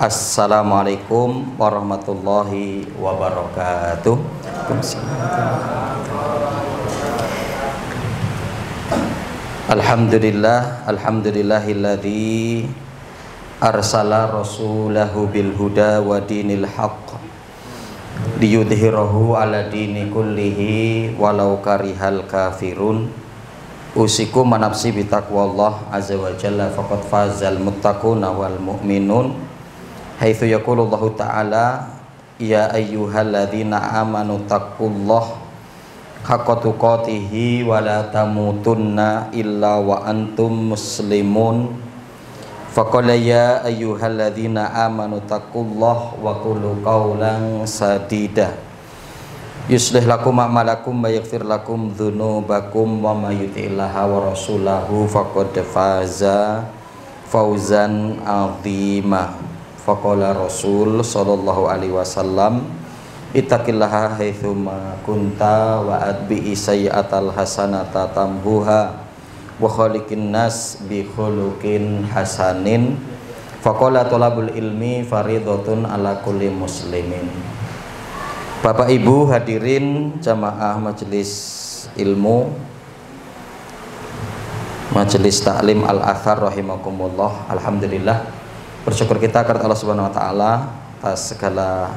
Assalamualaikum warahmatullahi wabarakatuh. Alhamdulillahilladzi arsala rasulahu bil huda wa dinil haqq liyudhhirahu ala dini kullihi walau karihal kafirun. Usikum manafsi bitaqwallah azza wa jalla faqad fazal muttaquna wal mu'minun. Haitsu yaqulullahu ta'ala ya ayyuhalladzina amanu taqullaha haqqa tuqatih wa la tamutunna illa wa antum muslimun. Faqala ya ayyuhalladzina amanu taqullaha wa qulu qawlan sadida yuslih lakum a'malakum wa yaghfir lakum dzunubakum wa may yuti'illaha wa rasulahu faqad faza fawzan 'azima. Faqala Rasul sallallahu alaihi wasallam ittaqillaha haitsu ma kunta wa adbi sayyi'atal hasanata tamhuha wa khaliqin nas bi khuluqin hasanin. Faqala talabul ilmi faridatun ala kulli muslimin. Bapak Ibu hadirin jamaah majelis ilmu Majelis Taklim Al-Athar rahimakumullah. Alhamdulillah, bersyukur kita kepada Allah Subhanahu wa taala atas segala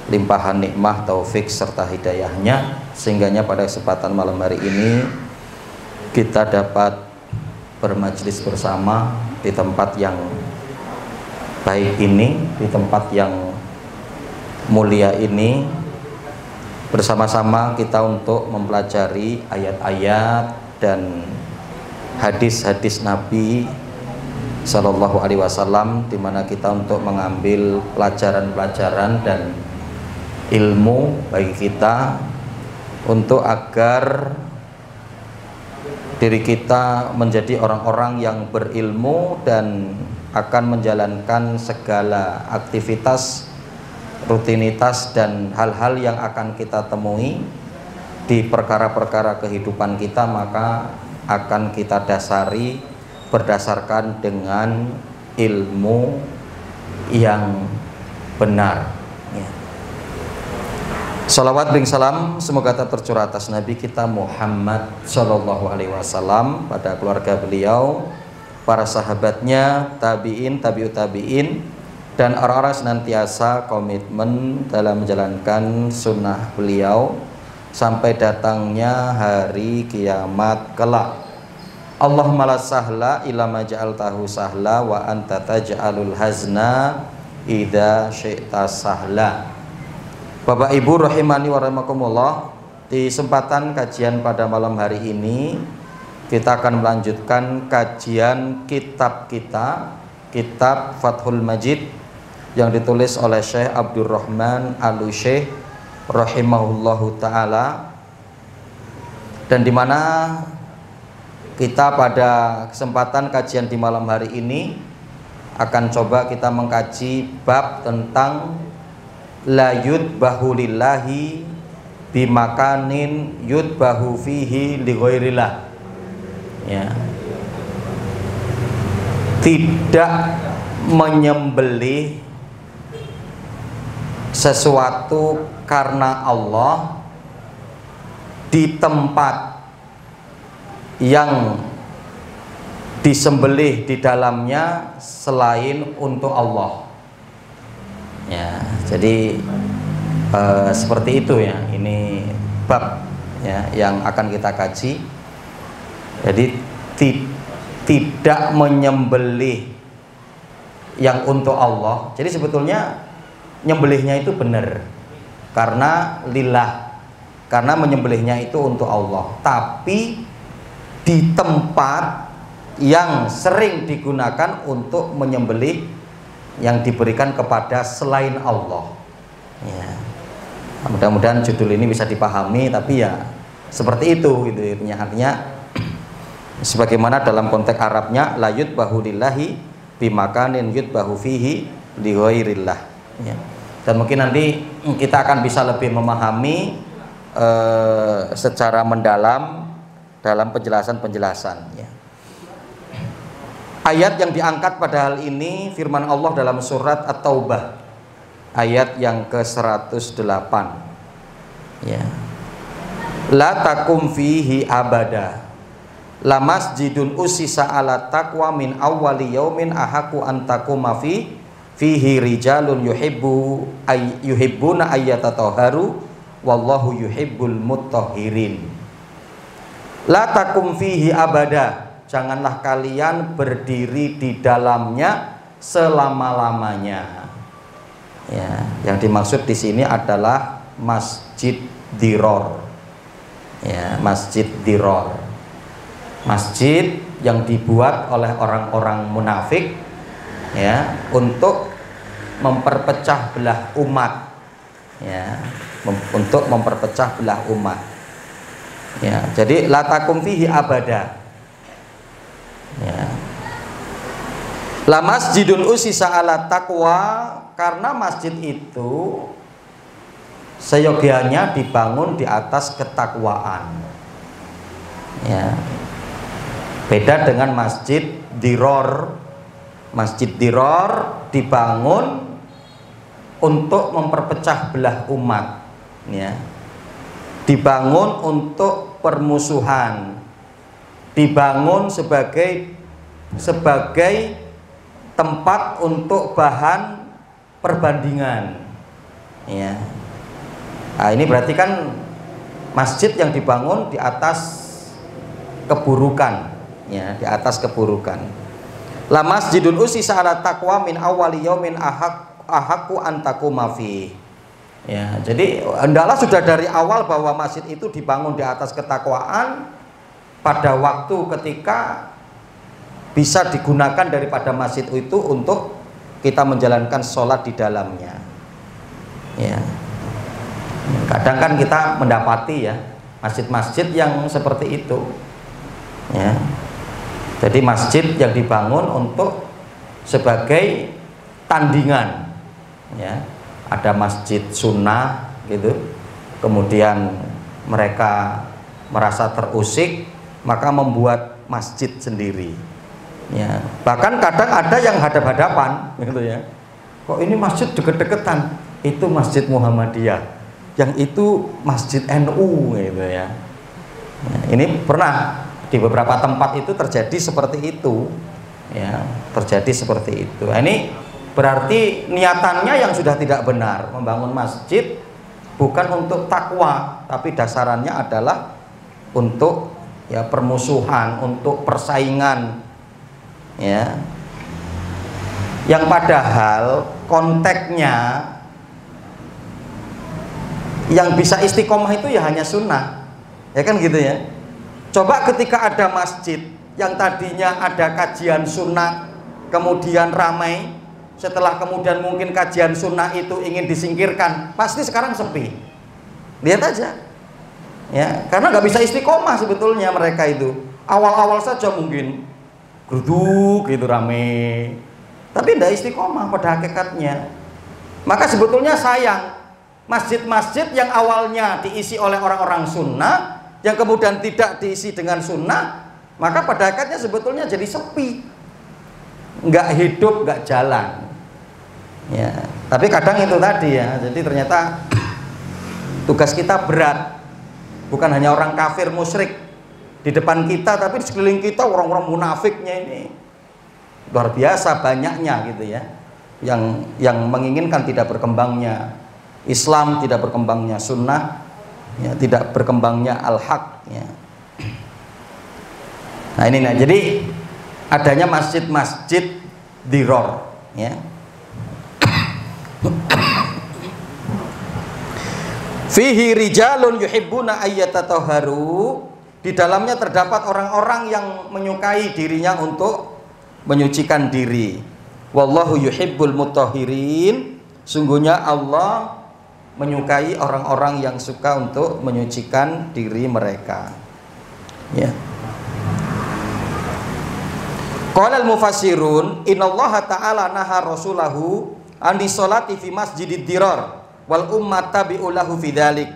limpahan nikmah, taufik serta hidayahnya, sehingganya pada kesempatan malam hari ini kita dapat bermajelis bersama di tempat yang baik ini, di tempat yang mulia ini, bersama-sama kita untuk mempelajari ayat-ayat dan hadis-hadis Nabi Sallallahu Alaihi Wasallam, di mana kita untuk mengambil pelajaran-pelajaran dan ilmu bagi kita untuk agar diri kita menjadi orang-orang yang berilmu dan akan menjalankan segala aktivitas, rutinitas dan hal-hal yang akan kita temui di perkara-perkara kehidupan kita, maka akan kita dasari berdasarkan dengan ilmu yang benar ya. Salawat bing salam semoga tercurah atas Nabi kita Muhammad Sallallahu Alaihi Wasallam, pada keluarga beliau, para sahabatnya, tabi'in, tabi'ut tabi'in, dan orang-orang senantiasa komitmen dalam menjalankan sunnah beliau sampai datangnya hari kiamat kelak. Allahumma la sahla illa ma ja'altahu sahla wa anta taj'alul hazna idza syi'ta sahla. Bapak Ibu rahimani wa rahimakumullah, di kesempatan kajian pada malam hari ini kita akan melanjutkan kajian kitab kita, kitab Fathul Majid, yang ditulis oleh Syekh Abdurrahman Al-Syekh rahimahullahu ta'ala, dan dimana kita pada kesempatan kajian di malam hari ini akan coba kita mengkaji bab tentang la yudbahu lillahi bimakanin yudbahu fihi li ghairillah ya. Tidak menyembelih sesuatu karena Allah di tempat yang disembelih di dalamnya selain untuk Allah ya. Jadi seperti itu ya, ini bab ya yang akan kita kaji. Jadi tidak menyembelih yang untuk Allah. Jadi sebetulnya nyembelihnya itu benar karena lillah, karena menyembelihnya itu untuk Allah, tapi di tempat yang sering digunakan untuk menyembelih yang diberikan kepada selain Allah ya. Mudah-mudahan judul ini bisa dipahami, tapi ya seperti itu gitu ya. Artinya sebagaimana dalam konteks Arabnya la yudbahu lillahi bimakanin yudbahu fihi li ghairillah ya. Dan mungkin nanti kita akan bisa lebih memahami secara mendalam dalam penjelasan-penjelasan ya. Ayat yang diangkat pada hal ini firman Allah dalam surat At-Taubah ayat yang ke-108. Ya. La takum fihi abada. La masjidun usisa ala taqwa min awwali yaumin ahaku an taquma fihi rijalun yuhibbuna ayyatatahharu wallahu yuhibbul mutahhirin. La takum fihi abada. Janganlah kalian berdiri di dalamnya selama-lamanya. Ya, yang dimaksud di sini adalah Masjid Diror. Ya, Masjid Diror. Masjid yang dibuat oleh orang-orang munafik ya, untuk memperpecah belah umat. Ya, untuk memperpecah belah umat. Ya, jadi la takum fihi abada. Ya. La masjidun usisa ala taqwa, karena masjid itu seyogianya dibangun di atas ketakwaan. Ya. Beda dengan Masjid Diror. Masjid Diror dibangun untuk memperpecah belah umat. Ya. Dibangun untuk permusuhan. Dibangun sebagai tempat untuk bahan perbandingan. Ya. Nah, ini berarti kan masjid yang dibangun di atas keburukan, ya, di atas keburukan. La masjidun usisa ala taqwa min awwali yaumin ahaqqu an taquma fi. Ya, jadi hendaklah sudah dari awal bahwa masjid itu dibangun di atas ketakwaan pada waktu ketika bisa digunakan daripada masjid itu untuk kita menjalankan sholat di dalamnya. Ya. Kadang kan kita mendapati ya masjid-masjid yang seperti itu. Ya. Jadi masjid yang dibangun untuk sebagai tandingan. Ya. Ada masjid sunnah gitu. Kemudian mereka merasa terusik, maka membuat masjid sendiri. Ya, bahkan kadang ada yang hadap-hadapan gitu ya. Kok ini masjid deket-deketan? Itu Masjid Muhammadiyah, yang itu Masjid NU gitu ya. Nah, ini pernah di beberapa tempat itu terjadi seperti itu. Ya, terjadi seperti itu. Nah, ini berarti niatannya yang sudah tidak benar. Membangun masjid bukan untuk takwa, tapi dasarannya adalah untuk ya permusuhan, untuk persaingan. Ya, yang padahal konteksnya yang bisa istiqomah itu ya hanya sunnah, ya kan gitu ya. Coba ketika ada masjid yang tadinya ada kajian sunnah kemudian ramai, setelah kemudian mungkin kajian sunnah itu ingin disingkirkan, pasti sekarang sepi. Lihat aja ya, karena nggak bisa istiqomah sebetulnya mereka itu. Awal-awal saja mungkin geruduk gitu rame, tapi tidak istiqomah pada hakikatnya. Maka sebetulnya sayang masjid-masjid yang awalnya diisi oleh orang-orang sunnah, yang kemudian tidak diisi dengan sunnah, maka pada hakikatnya sebetulnya jadi sepi, nggak hidup, nggak jalan. Ya, tapi kadang itu tadi ya, jadi ternyata tugas kita berat, bukan hanya orang kafir musyrik di depan kita, tapi di sekeliling kita orang-orang munafiknya ini luar biasa banyaknya gitu ya, yang menginginkan tidak berkembangnya Islam, tidak berkembangnya sunnah, ya, tidak berkembangnya al-haq ya. Nah ini, nah jadi adanya masjid-masjid diror ya. Fihi rijalun yuhibbuna ayyatatahharu. Di dalamnya terdapat orang-orang yang menyukai dirinya untuk menyucikan diri. Wallahu yuhibbul mutahhirin. Sungguhnya Allah menyukai orang-orang yang suka untuk menyucikan diri mereka. Ya. Qala al-mufassirun, innallaha ta'ala naha rasulahu an disolati fi masjidid dirar wal ummata bi'ulahu fi dzalik.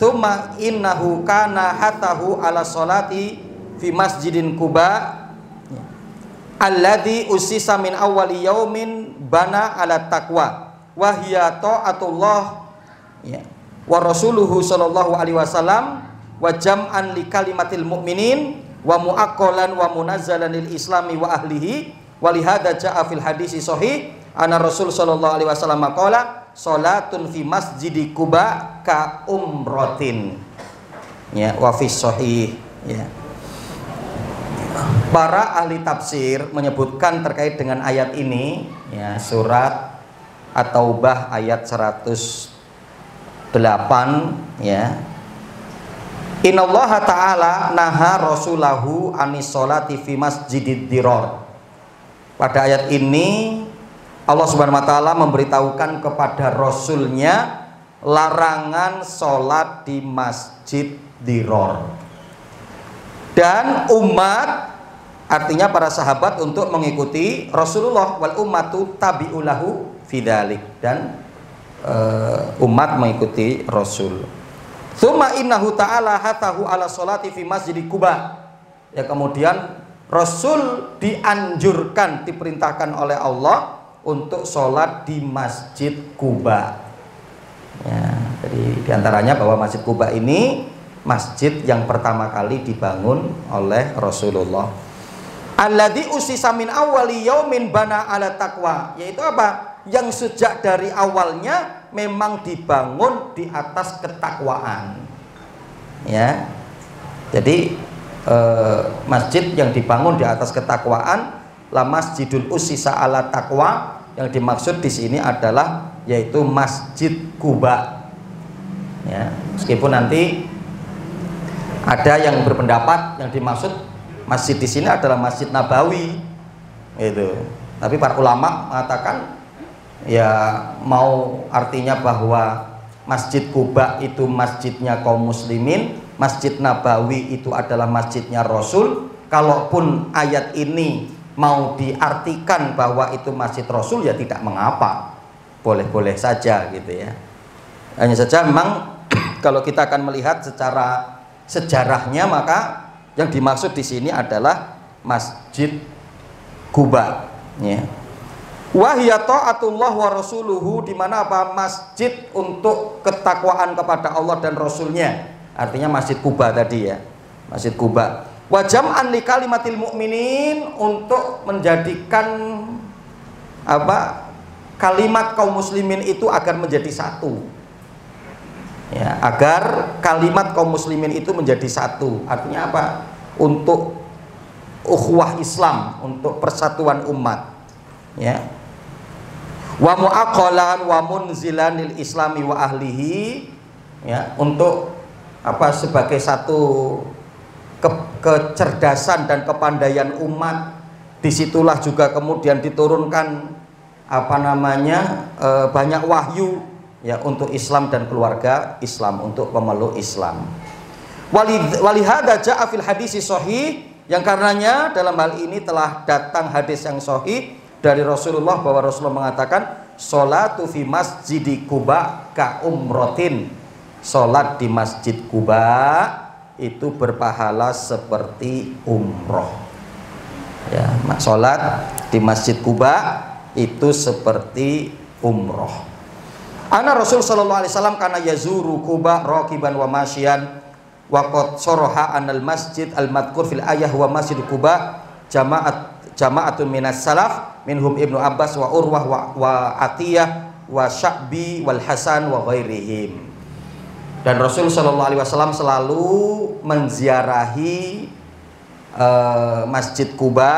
Tsumma innahu kana hatahu ala sholati fi masjidin Quba alladzi usisa min awwali yaumin bana ala taqwa wa hiya ta'atullah ya wa rasuluhu sallallahu alaihi wasallam wa jam'an li kalimatil mu'minin wa mu'aqqalan wa munazzalan lil islami wa ahlihi wa li hadza ja'a fil hadisi sahih anna rasul sallallahu alaihi wasallam qala salatun fi masjidi Quba ka umratin ya wa fi sahih ya. Para ahli tafsir menyebutkan terkait dengan ayat ini ya, surat At-Taubah ayat 108 ya. Innallaha ta'ala naha rasulahu anis sholati fi masjidid dirar. Pada ayat ini Allah Subhanahu wa taala memberitahukan kepada rasulnya larangan sholat di masjid dirar. Dan umat artinya para sahabat untuk mengikuti Rasulullah wal ummatu tabi'ulahu fidalik dan umat mengikuti Rasul. Tsumma innahu ta'ala hatahu ala sholati fi masjid Quba. Ya kemudian Rasul dianjurkan diperintahkan oleh Allah untuk sholat di Masjid Quba. Ya, jadi diantaranya bahwa Masjid Quba ini masjid yang pertama kali dibangun oleh Rasulullah. Alladzi usisa min awwali yaumin bana ala taqwa, yaitu apa? Yang sejak dari awalnya memang dibangun di atas ketakwaan. Ya. Jadi masjid yang dibangun di atas ketakwaan la masjidul usisa ala taqwa, yang dimaksud di sini adalah yaitu Masjid Quba. Ya, meskipun nanti ada yang berpendapat yang dimaksud masjid di sini adalah Masjid Nabawi, gitu. Tapi para ulama mengatakan ya mau artinya bahwa Masjid Quba itu masjidnya kaum muslimin, Masjid Nabawi itu adalah masjidnya Rasul. Kalaupun ayat ini mau diartikan bahwa itu masjid Rasul ya tidak mengapa, boleh-boleh saja gitu ya. Hanya saja memang kalau kita akan melihat secara sejarahnya maka yang dimaksud di sini adalah Masjid Quba ya. Wa hiya ta'atullah wa rasuluhu, di mana apa? Masjid untuk ketakwaan kepada Allah dan Rasulnya. Artinya Masjid Quba tadi ya. Masjid Quba. Wa jam'an li kalimatil mu'minin, untuk menjadikan apa? Kalimat kaum muslimin itu agar menjadi satu. Ya, agar kalimat kaum muslimin itu menjadi satu. Artinya apa? Untuk ukhuwah Islam, untuk persatuan umat. Ya. Wa mu'aqqalan wa munzilan lil islami wa ahlihi, ya, untuk apa? Sebagai satu kecerdasan dan kepandaian umat. Disitulah juga kemudian diturunkan apa namanya banyak wahyu ya untuk Islam dan keluarga Islam, untuk pemeluk Islam. Walihada ja'a fil hadisi sahih, yang karenanya dalam hal ini telah datang hadis yang sahih dari Rasulullah bahwa Rasulullah mengatakan sholatu fi masjidi Quba ka umrotin, sholat di Masjid Quba itu berpahala seperti umroh ya. Sholat di Masjid Quba itu seperti umroh. Ana Rasul sallallahu alaihi wasallam kana yazuru Quba raqiban wa masyian wa qad saraha anal masjid al madhkur fil ayah wa Masjid Quba jama'atun minas salaf minhum Ibnu Abbas wa Urwah wa Atiyah wa Sya'bi wal Hasan wa ghairihim. Dan Rasul sallallahu alaihi wasallam selalu menziarahi Masjid Quba,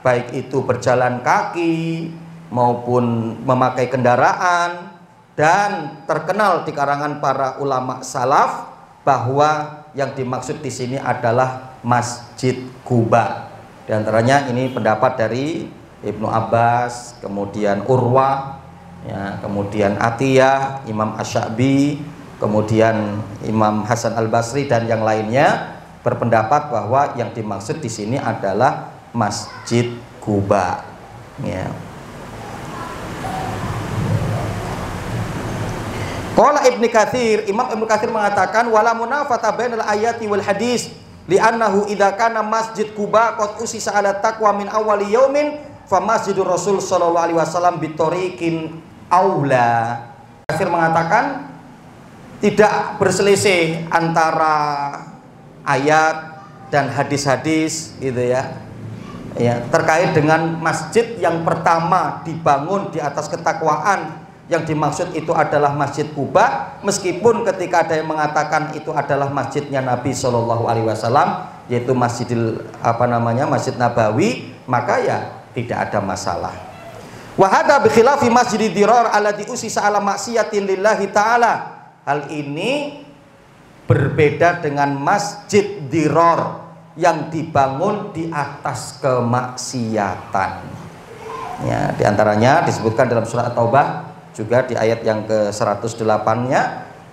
baik itu berjalan kaki maupun memakai kendaraan, dan terkenal di karangan para ulama salaf bahwa yang dimaksud di sini adalah Masjid Quba. Di antaranya ini pendapat dari Ibnu Abbas, kemudian Urwah, ya, kemudian Atiyah, Imam Asy-Sya'bi, kemudian Imam Hasan Al-Basri dan yang lainnya berpendapat bahwa yang dimaksud di sini adalah Masjid Quba. Ya. Qala Ibnu Katsir, Imam Ibnu Katsir mengatakan wala munafata bainal ayati wal hadis li'annahu idza kana masjid Quba qad usisa ala taqwa min awwali yaumin fa masjidur Rasul sallallahu alaihi wasallam bitariqin aula. Kafir mengatakan tidak berselisih antara ayat dan hadis-hadis gitu ya. Ya, terkait dengan masjid yang pertama dibangun di atas ketakwaan, yang dimaksud itu adalah Masjid Quba, meskipun ketika ada yang mengatakan itu adalah masjidnya Nabi Shallallahu Alaihi Wasallam, yaitu Masjid Nabawi, maka ya tidak ada masalah. Wahada bikhilafi Masjid Dirar alladzi usisa ala maksiatin lillahi taala. Hal ini berbeda dengan Masjid Dirar yang dibangun di atas kemaksiatan. Ya, diantaranya disebutkan dalam surat At-Taubah juga di ayat yang ke-108-nya,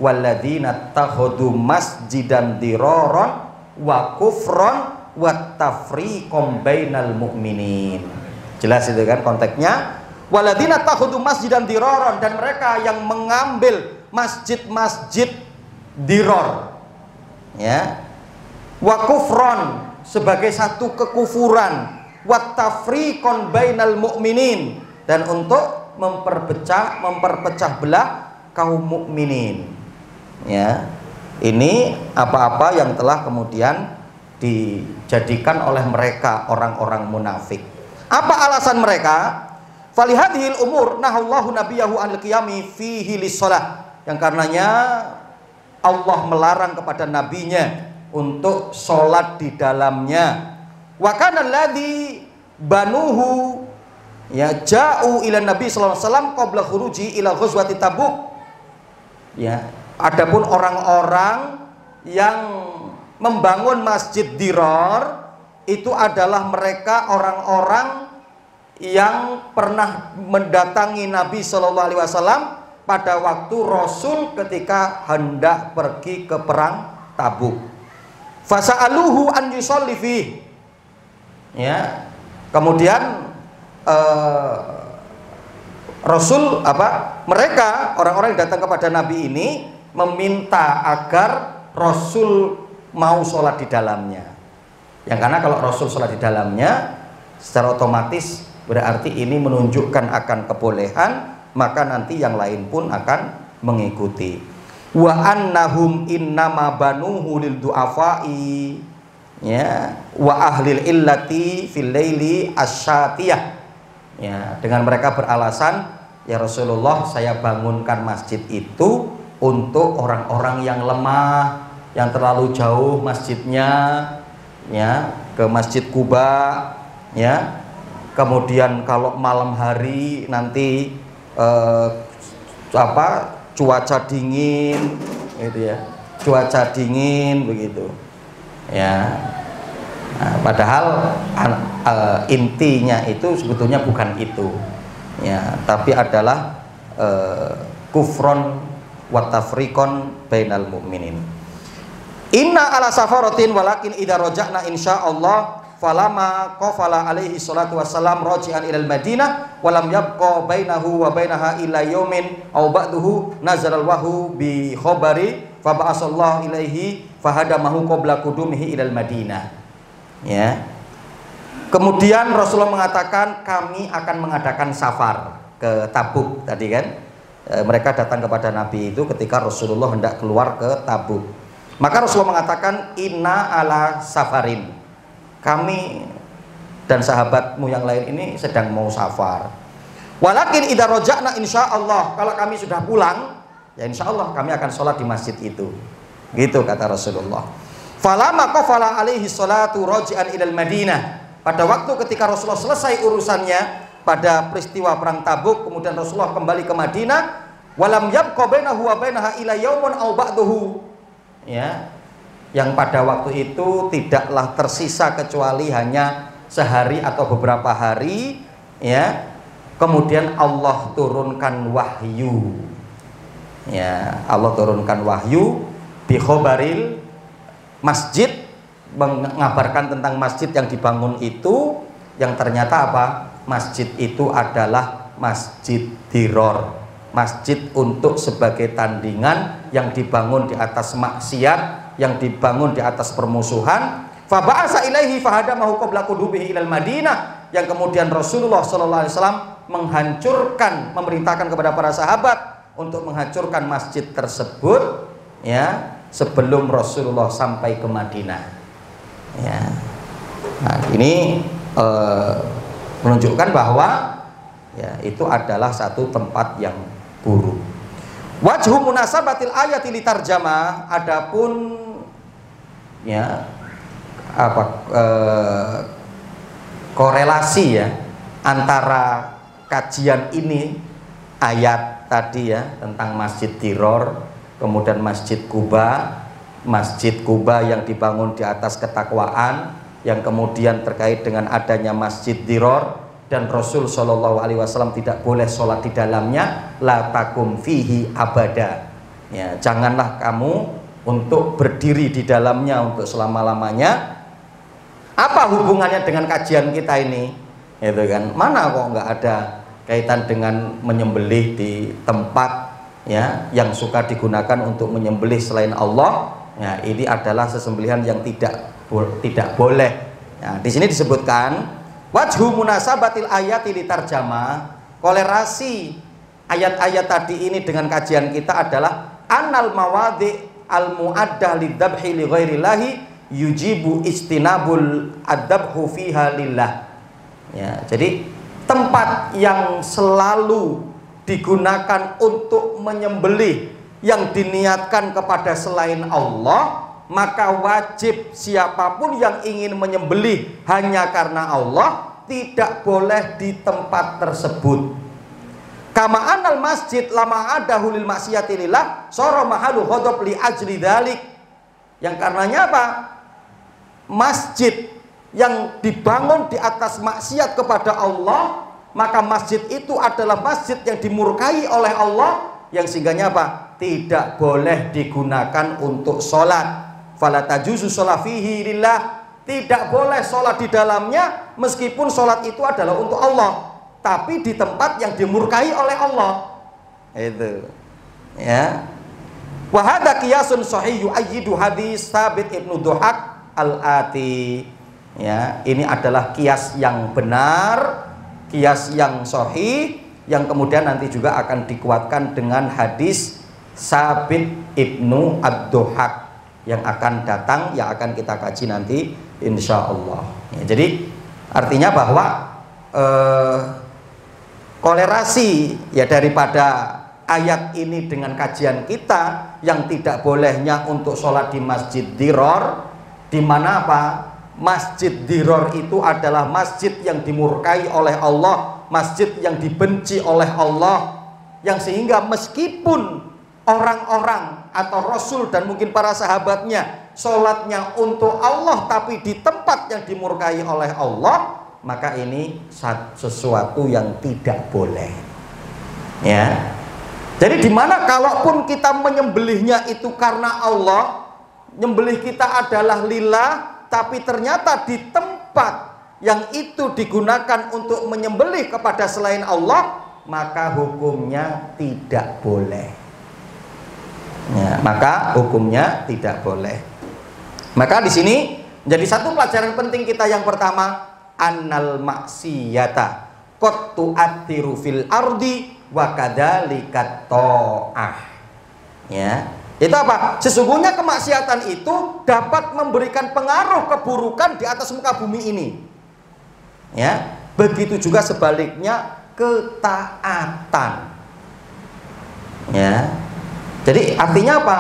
walladzina takhadu masjidan diraron wa kufron wa tafriqom bainal mu'minin. Jelas itu kan konteksnya. Walladzina takhadu masjidan diraron, dan mereka yang mengambil masjid-masjid diror, ya, wa kufron sebagai satu kekufuran, wa tafriqon bainal mu'minin, dan untuk memperpecah belah kaum mukminin. Ya, ini apa-apa yang telah kemudian dijadikan oleh mereka orang-orang munafik. Apa alasan mereka? Falihadhil umur nahallahu nabiyahu anil qiyami fihi lis-shalah, yang karenanya Allah melarang kepada nabinya untuk sholat di dalamnya. Wa kana alladzi banuhu ya ja'u ila Nabi sallallahu alaihi wasallam qabla khuruji ila ghazwati Tabuk. Ya, adapun orang-orang yang membangun Masjid Dirar itu adalah mereka orang-orang yang pernah mendatangi Nabi sallallahu alaihi wasallam pada waktu Rasul ketika hendak pergi ke perang Tabuk. Fasa'aluhu an yusolli fi. Ya, kemudian Rasul mereka orang-orang yang datang kepada Nabi ini meminta agar Rasul mau sholat di dalamnya. Yang karena kalau Rasul sholat di dalamnya secara otomatis berarti ini menunjukkan akan kebolehan, maka nanti yang lain pun akan mengikuti. Wa annahum innama banuhu lil du'afai, ya, wa ahlil illati fil laili asyatiyah. Ya, dengan mereka beralasan, ya Rasulullah, saya bangunkan masjid itu untuk orang-orang yang lemah, yang terlalu jauh masjidnya, ya, ke Masjid Quba, ya. Kemudian kalau malam hari nanti cuaca dingin gitu ya, cuaca dingin begitu ya. Nah, padahal intinya itu sebetulnya bukan itu ya, tapi adalah kufron wa tafriqon bainal mu'minin. Inna ala safaratin walakin idza raja'na insyaallah falama qafala alaihi salatu wassalam raji'an ilal Madinah walam yabqa bainahu wa bainaha illa yaumin aw ba'duhu nazalal wahyu bi khabari fa ba'asallahu ilaihi fahadamahu qabla qudumihi ilal Madinah. Ya. Kemudian Rasulullah mengatakan kami akan mengadakan safar ke Tabuk tadi kan. Mereka datang kepada Nabi itu ketika Rasulullah hendak keluar ke Tabuk. Maka Rasulullah mengatakan inna ala safarin, kami dan sahabatmu yang lain ini sedang mau safar. Walakin idza raja'na insyaallah, kalau kami sudah pulang ya insyaallah kami akan sholat di masjid itu. Gitu kata Rasulullah. Falama qafala alaihi salatu raji'an ilal Madinah, pada waktu ketika Rasulullah selesai urusannya pada peristiwa perang Tabuk, kemudian Rasulullah kembali ke Madinah, walam yabqa bainahu wa bainaha ila yaumun aw ba'dahu, ya, yang pada waktu itu tidaklah tersisa kecuali hanya sehari atau beberapa hari, ya. Kemudian Allah turunkan wahyu, ya, Allah turunkan wahyu bi khobaril masjid, mengabarkan tentang masjid yang dibangun itu, yang ternyata apa? Masjid itu adalah Masjid Diror, masjid untuk sebagai tandingan yang dibangun di atas maksiat, yang dibangun di atas permusuhan. Fa ba'asa ilaihi fahadamahu qabla qudubihi ilal Madinah, yang kemudian Rasulullah sallallahu alaihi wasallam menghancurkan, memerintahkan kepada para sahabat untuk menghancurkan masjid tersebut ya sebelum Rasulullah sampai ke Madinah. Ya. Nah, ini menunjukkan bahwa ya itu adalah satu tempat yang buruk. Wajhu munasabatil ayati litarjamah, adapun ya korelasi ya antara kajian ini ayat tadi ya tentang Masjid Diror, kemudian Masjid Kuba yang dibangun di atas ketakwaan, yang kemudian terkait dengan adanya Masjid Diror dan Rasul Shallallahu Alaihi Wasallam tidak boleh sholat di dalamnya, la takum fihi abada, ya janganlah kamu untuk berdiri di dalamnya untuk selama-lamanya. Apa hubungannya dengan kajian kita ini? Itu kan, mana kok nggak ada kaitan dengan menyembelih di tempat ya yang suka digunakan untuk menyembelih selain Allah. Ya, ini adalah sesembelihan yang tidak boleh. Nah, di sini disebutkan wajhu munasabatil ayati litarjamah, kolerasi ayat-ayat tadi ini dengan kajian kita adalah anal mawadi al muaddah lidzabhi li ghairillahi yujibu istinabul adzabhu fiha lillah. Ya, jadi tempat yang selalu digunakan untuk menyembelih yang diniatkan kepada selain Allah, maka wajib siapapun yang ingin menyembelih hanya karena Allah tidak boleh di tempat tersebut. Kama anal masjid lama adahu lil maksiyati lillah sara mahalu ghadab li ajli dzalik, yang karenanya apa? Masjid yang dibangun di atas maksiat kepada Allah, maka masjid itu adalah masjid yang dimurkai oleh Allah, yang sehingganya apa? Tidak boleh digunakan untuk sholat. Fala tajuzu sholat fihi lillah, tidak boleh sholat di dalamnya meskipun sholat itu adalah untuk Allah, tapi di tempat yang dimurkai oleh Allah. Itu ya. Wa hadza qiyasun sahih yu'ayyidu hadis Tsabit ibnu Duhak al-ati. Ya, ini adalah kias yang benar, kias yang sahih, yang kemudian nanti juga akan dikuatkan dengan hadis Tsabit ibnu ad-Duhak yang akan datang, yang akan kita kaji nanti insya Allah. Ya, jadi artinya bahwa kolerasi ya daripada ayat ini dengan kajian kita yang tidak bolehnya untuk sholat di Masjid Diror, di mana apa? Masjid Diror itu adalah masjid yang dimurkai oleh Allah, masjid yang dibenci oleh Allah, yang sehingga meskipun orang-orang atau Rasul dan mungkin para sahabatnya sholatnya untuk Allah tapi di tempat yang dimurkai oleh Allah, maka ini sesuatu yang tidak boleh. Ya. Jadi dimana kalaupun kita menyembelihnya itu karena Allah, nyembelih kita adalah lillah, tapi ternyata di tempat yang itu digunakan untuk menyembelih kepada selain Allah, maka hukumnya tidak boleh. Ya, maka hukumnya tidak boleh. Maka di sini jadi satu pelajaran penting kita yang pertama, annal maksiyata qad tu'athiru fil ardi wa kadzalika ta'ah. Ya. Itu apa? Sesungguhnya kemaksiatan itu dapat memberikan pengaruh keburukan di atas muka bumi ini. Ya, begitu juga sebaliknya ketaatan. Ya. Jadi artinya apa?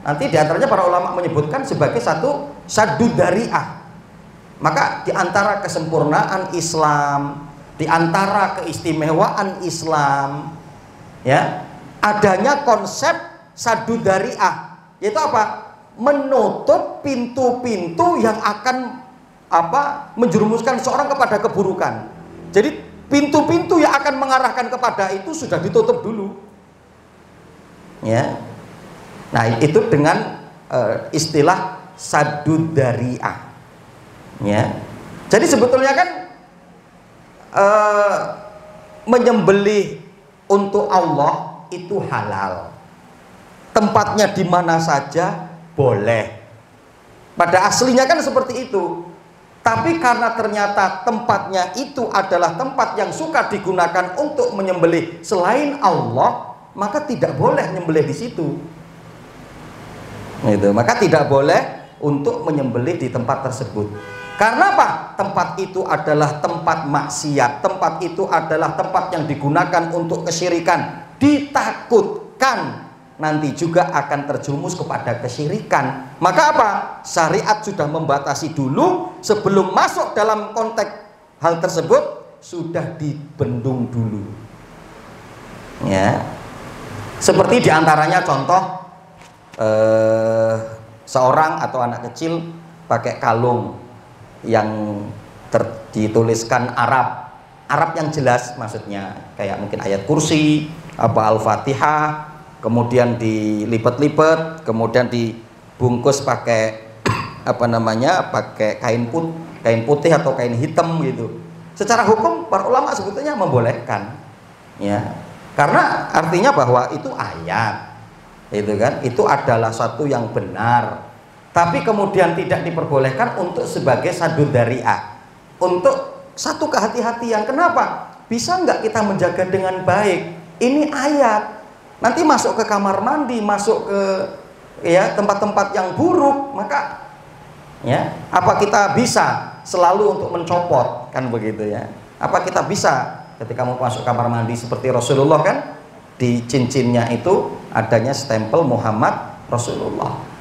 Nanti diantaranya para ulama menyebutkan sebagai satu saddud dzari'ah. Maka di antara kesempurnaan Islam, di antara keistimewaan Islam, ya, adanya konsep saddud dzari'ah, yaitu apa? Menutup pintu-pintu yang akan apa? Menjerumuskan seorang kepada keburukan. Jadi pintu-pintu yang akan mengarahkan kepada itu sudah ditutup dulu. Ya. Nah, itu dengan istilah saddud dzari'ah. Ya. Jadi sebetulnya kan menyembelih untuk Allah itu halal. Tempatnya di mana saja boleh. Pada aslinya kan seperti itu. Tapi karena ternyata tempatnya itu adalah tempat yang suka digunakan untuk menyembelih selain Allah, maka tidak boleh menyembelih di situ. Gitu. Maka tidak boleh untuk menyembelih di tempat tersebut. Karena apa? Tempat itu adalah tempat maksiat. Tempat itu adalah tempat yang digunakan untuk kesyirikan. Ditakutkan nanti juga akan terjerumus kepada kesyirikan. Maka apa? Syariat sudah membatasi dulu, sebelum masuk dalam konteks hal tersebut sudah dibendung dulu. Ya. Seperti diantaranya contoh seorang atau anak kecil pakai kalung yang dituliskan Arab yang jelas, maksudnya kayak mungkin ayat kursi, apa Al-Fatihah, kemudian dilipat-lipat, kemudian dibungkus pakai apa namanya, pakai kain putih atau kain hitam gitu. Secara hukum para ulama sebetulnya membolehkan, ya, karena artinya bahwa itu ayat, itu kan, itu adalah suatu yang benar. Tapi kemudian tidak diperbolehkan untuk sebagai sadud dari'ah, untuk satu kehati-hatian. Kenapa? Bisa nggak kita menjaga dengan baik? Ini ayat. Nanti masuk ke kamar mandi, masuk ke ya tempat-tempat yang buruk, maka ya apa kita bisa selalu untuk mencopot, kan begitu ya? Apa kita bisa ketika mau masuk kamar mandi seperti Rasulullah kan, di cincinnya itu adanya stempel Muhammad Rasulullah.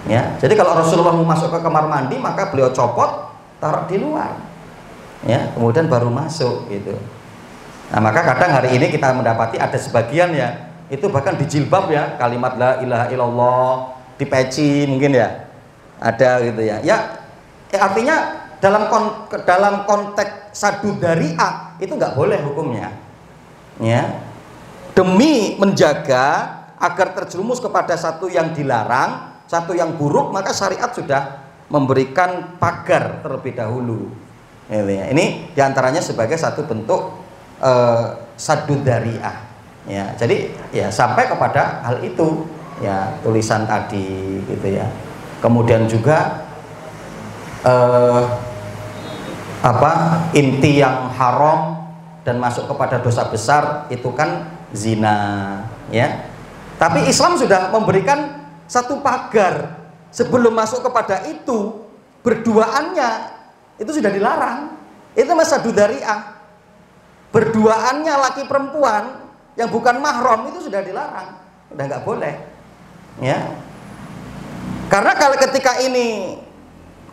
Ya, jadi kalau Rasulullah mau masuk ke kamar mandi maka beliau copot, taruh di luar. Ya, kemudian baru masuk gitu. Nah, maka kadang hari ini kita mendapati ada sebagian ya, itu bahkan di jilbab ya, kalimat la ilaha illallah dipeci mungkin ya, ada gitu ya. Ya, artinya dalam konteks sadud dari'ah itu nggak boleh hukumnya, ya, demi menjaga agar terjerumus kepada satu yang dilarang, satu yang buruk, maka syariat sudah memberikan pagar terlebih dahulu. Ini diantaranya sebagai satu bentuk sadud dari'ah. Ya, jadi ya sampai kepada hal itu, ya, tulisan tadi gitu ya. Kemudian juga inti yang haram dan masuk kepada dosa besar itu kan zina, ya. Tapi Islam sudah memberikan satu pagar sebelum masuk kepada itu, berduaannya itu sudah dilarang. Itu sadud dari'ah. Berduaannya laki perempuan yang bukan mahram itu sudah dilarang, sudah nggak boleh, ya. Karena kalau ketika ini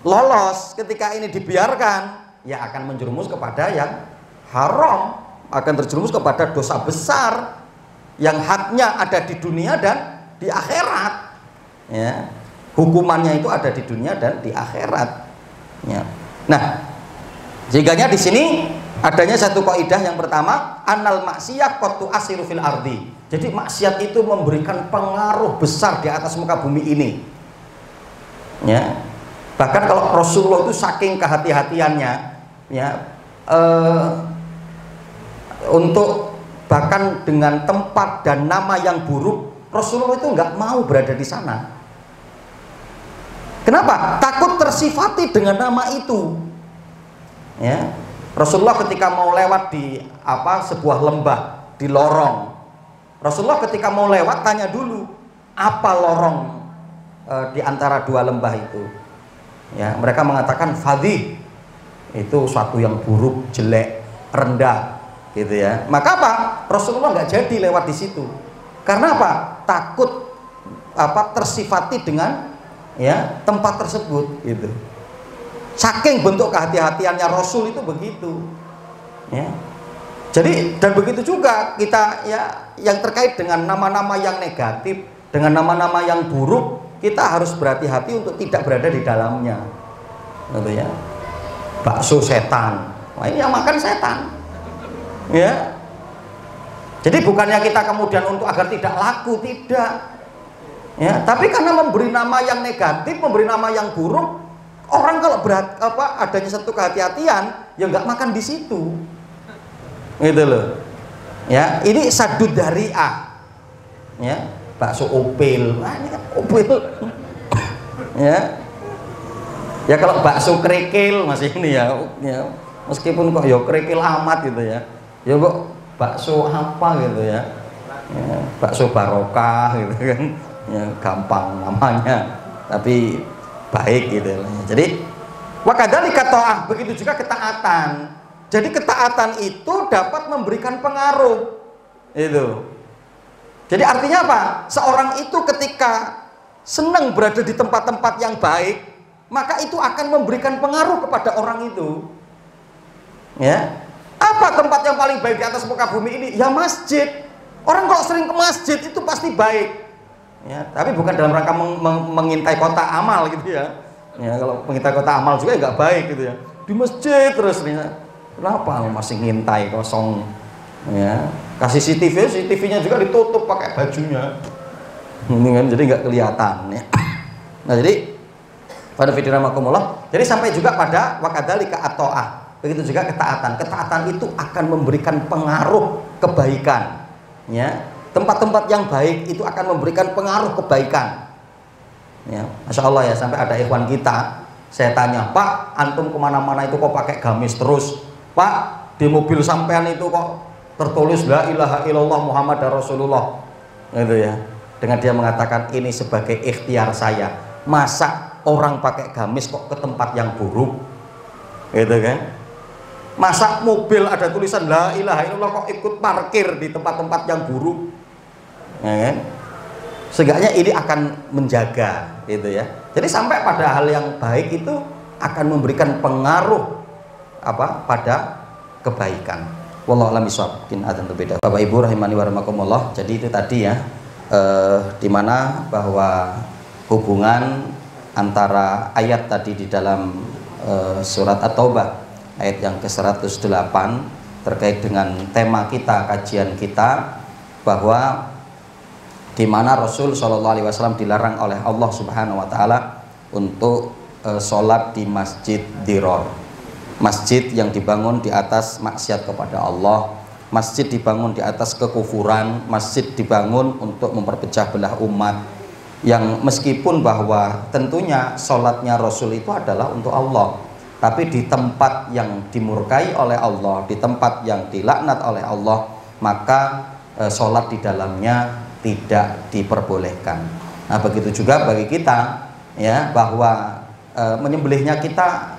lolos, ketika ini dibiarkan, ya akan menjerumus kepada yang haram, akan terjerumus kepada dosa besar yang haknya ada di dunia dan di akhirat, ya. Hukumannya itu ada di dunia dan di akhirat, ya. Nah, sehingga di sini adanya satu kaidah yang pertama, annal maksiyah qad tu'asiru fil ardi. Jadi maksiat itu memberikan pengaruh besar di atas muka bumi ini. Ya. Bahkan kalau Rasulullah itu saking kehati-hatiannya, ya, untuk bahkan dengan tempat dan nama yang buruk, Rasulullah itu nggak mau berada di sana. Kenapa? Takut tersifati dengan nama itu. Ya. Rasulullah ketika mau lewat di sebuah lembah, di lorong, Rasulullah ketika mau lewat tanya dulu apa lorong di antara dua lembah itu. Ya, mereka mengatakan fadih, itu suatu yang buruk, jelek, rendah, gitu ya. Maka apa? Rasulullah nggak jadi lewat di situ. Karena apa? Takut tersifati dengan ya tempat tersebut, gitu. Saking bentuk kehati-hatiannya Rasul itu begitu, ya. Jadi dan begitu juga kita ya yang terkait dengan nama-nama yang negatif, dengan nama-nama yang buruk, kita harus berhati-hati untuk tidak berada di dalamnya, gitu ya. Bakso setan, wah ini yang makan setan, ya. Jadi bukannya kita kemudian untuk agar tidak laku, tidak, ya. Tapi karena memberi nama yang negatif, memberi nama yang buruk, orang kalau adanya satu kehati-hatian, ya nggak makan di situ, gitu loh. Ya, ini sadud dari'ah, ya, bakso opil, ini kan opil, Ya. Ya kalau bakso kerikil masih ini ya, meskipun kok ya kerikil amat gitu ya. Ya kok bakso apa gitu ya. Ya, bakso barokah gitu kan. Ya gampang namanya, tapi baik gitu ya. Jadi wakadzalika ta'ah, begitu juga ketaatan. Jadi ketaatan itu dapat memberikan pengaruh. Itu. Jadi artinya apa? Seorang itu ketika senang berada di tempat-tempat yang baik, maka itu akan memberikan pengaruh kepada orang itu. Ya. Apa tempat yang paling baik di atas muka bumi ini? Ya masjid. Orang kalau sering ke masjid itu pasti baik. Ya, tapi bukan dalam rangka mengintai kota amal gitu ya. Ya, kalau mengintai kota amal juga nggak baik gitu ya. Di masjid terus nih. Kenapa masih ngintai kosong? Ya, kasih CCTV-nya juga ditutup pakai bajunya. Ini kan jadi nggak kelihatan ya. Nah, jadi pada video ramakumullah, jadi sampai juga pada wakadzalika at-ta'ah. Begitu juga ketaatan. Ketaatan itu akan memberikan pengaruh kebaikan. Ya, tempat-tempat yang baik itu akan memberikan pengaruh kebaikan. Ya, Masya Allah ya, sampai ada ikhwan kita, saya tanya, Pak, antum kemana-mana itu kok pakai gamis terus? Pak, di mobil sampean itu kok tertulis la ilaha illallah Muhammad Rasulullah, gitu ya. Dengan dia mengatakan ini sebagai ikhtiar saya. Masa orang pakai gamis kok ke tempat yang buruk, gitu kan? Masa mobil ada tulisan la ilaha illallah kok ikut parkir di tempat-tempat yang buruk, ya kan? Seenggaknya ini akan menjaga, gitu ya. Jadi sampai pada hal yang baik itu akan memberikan pengaruh apa pada kebaikan. Wallahu a'lam bishawab. Mungkin ada yang berbeda. Bapak Ibu rahimani wa rahimakumullah. Jadi itu tadi ya, dimana bahwa hubungan antara ayat tadi di dalam surat At-Taubah ayat yang ke-108 terkait dengan tema kita, kajian kita, bahwa di mana Rasul Shallallahu Alaihi Wasallam dilarang oleh Allah Subhanahu Wa Taala untuk sholat di masjid diror, masjid yang dibangun di atas maksiat kepada Allah, masjid dibangun di atas kekufuran, masjid dibangun untuk memperpecah belah umat, yang meskipun bahwa tentunya sholatnya Rasul itu adalah untuk Allah, tapi di tempat yang dimurkai oleh Allah, di tempat yang dilaknat oleh Allah, maka sholat di dalamnya tidak diperbolehkan. Nah, begitu juga bagi kita ya, bahwa menyembelihnya kita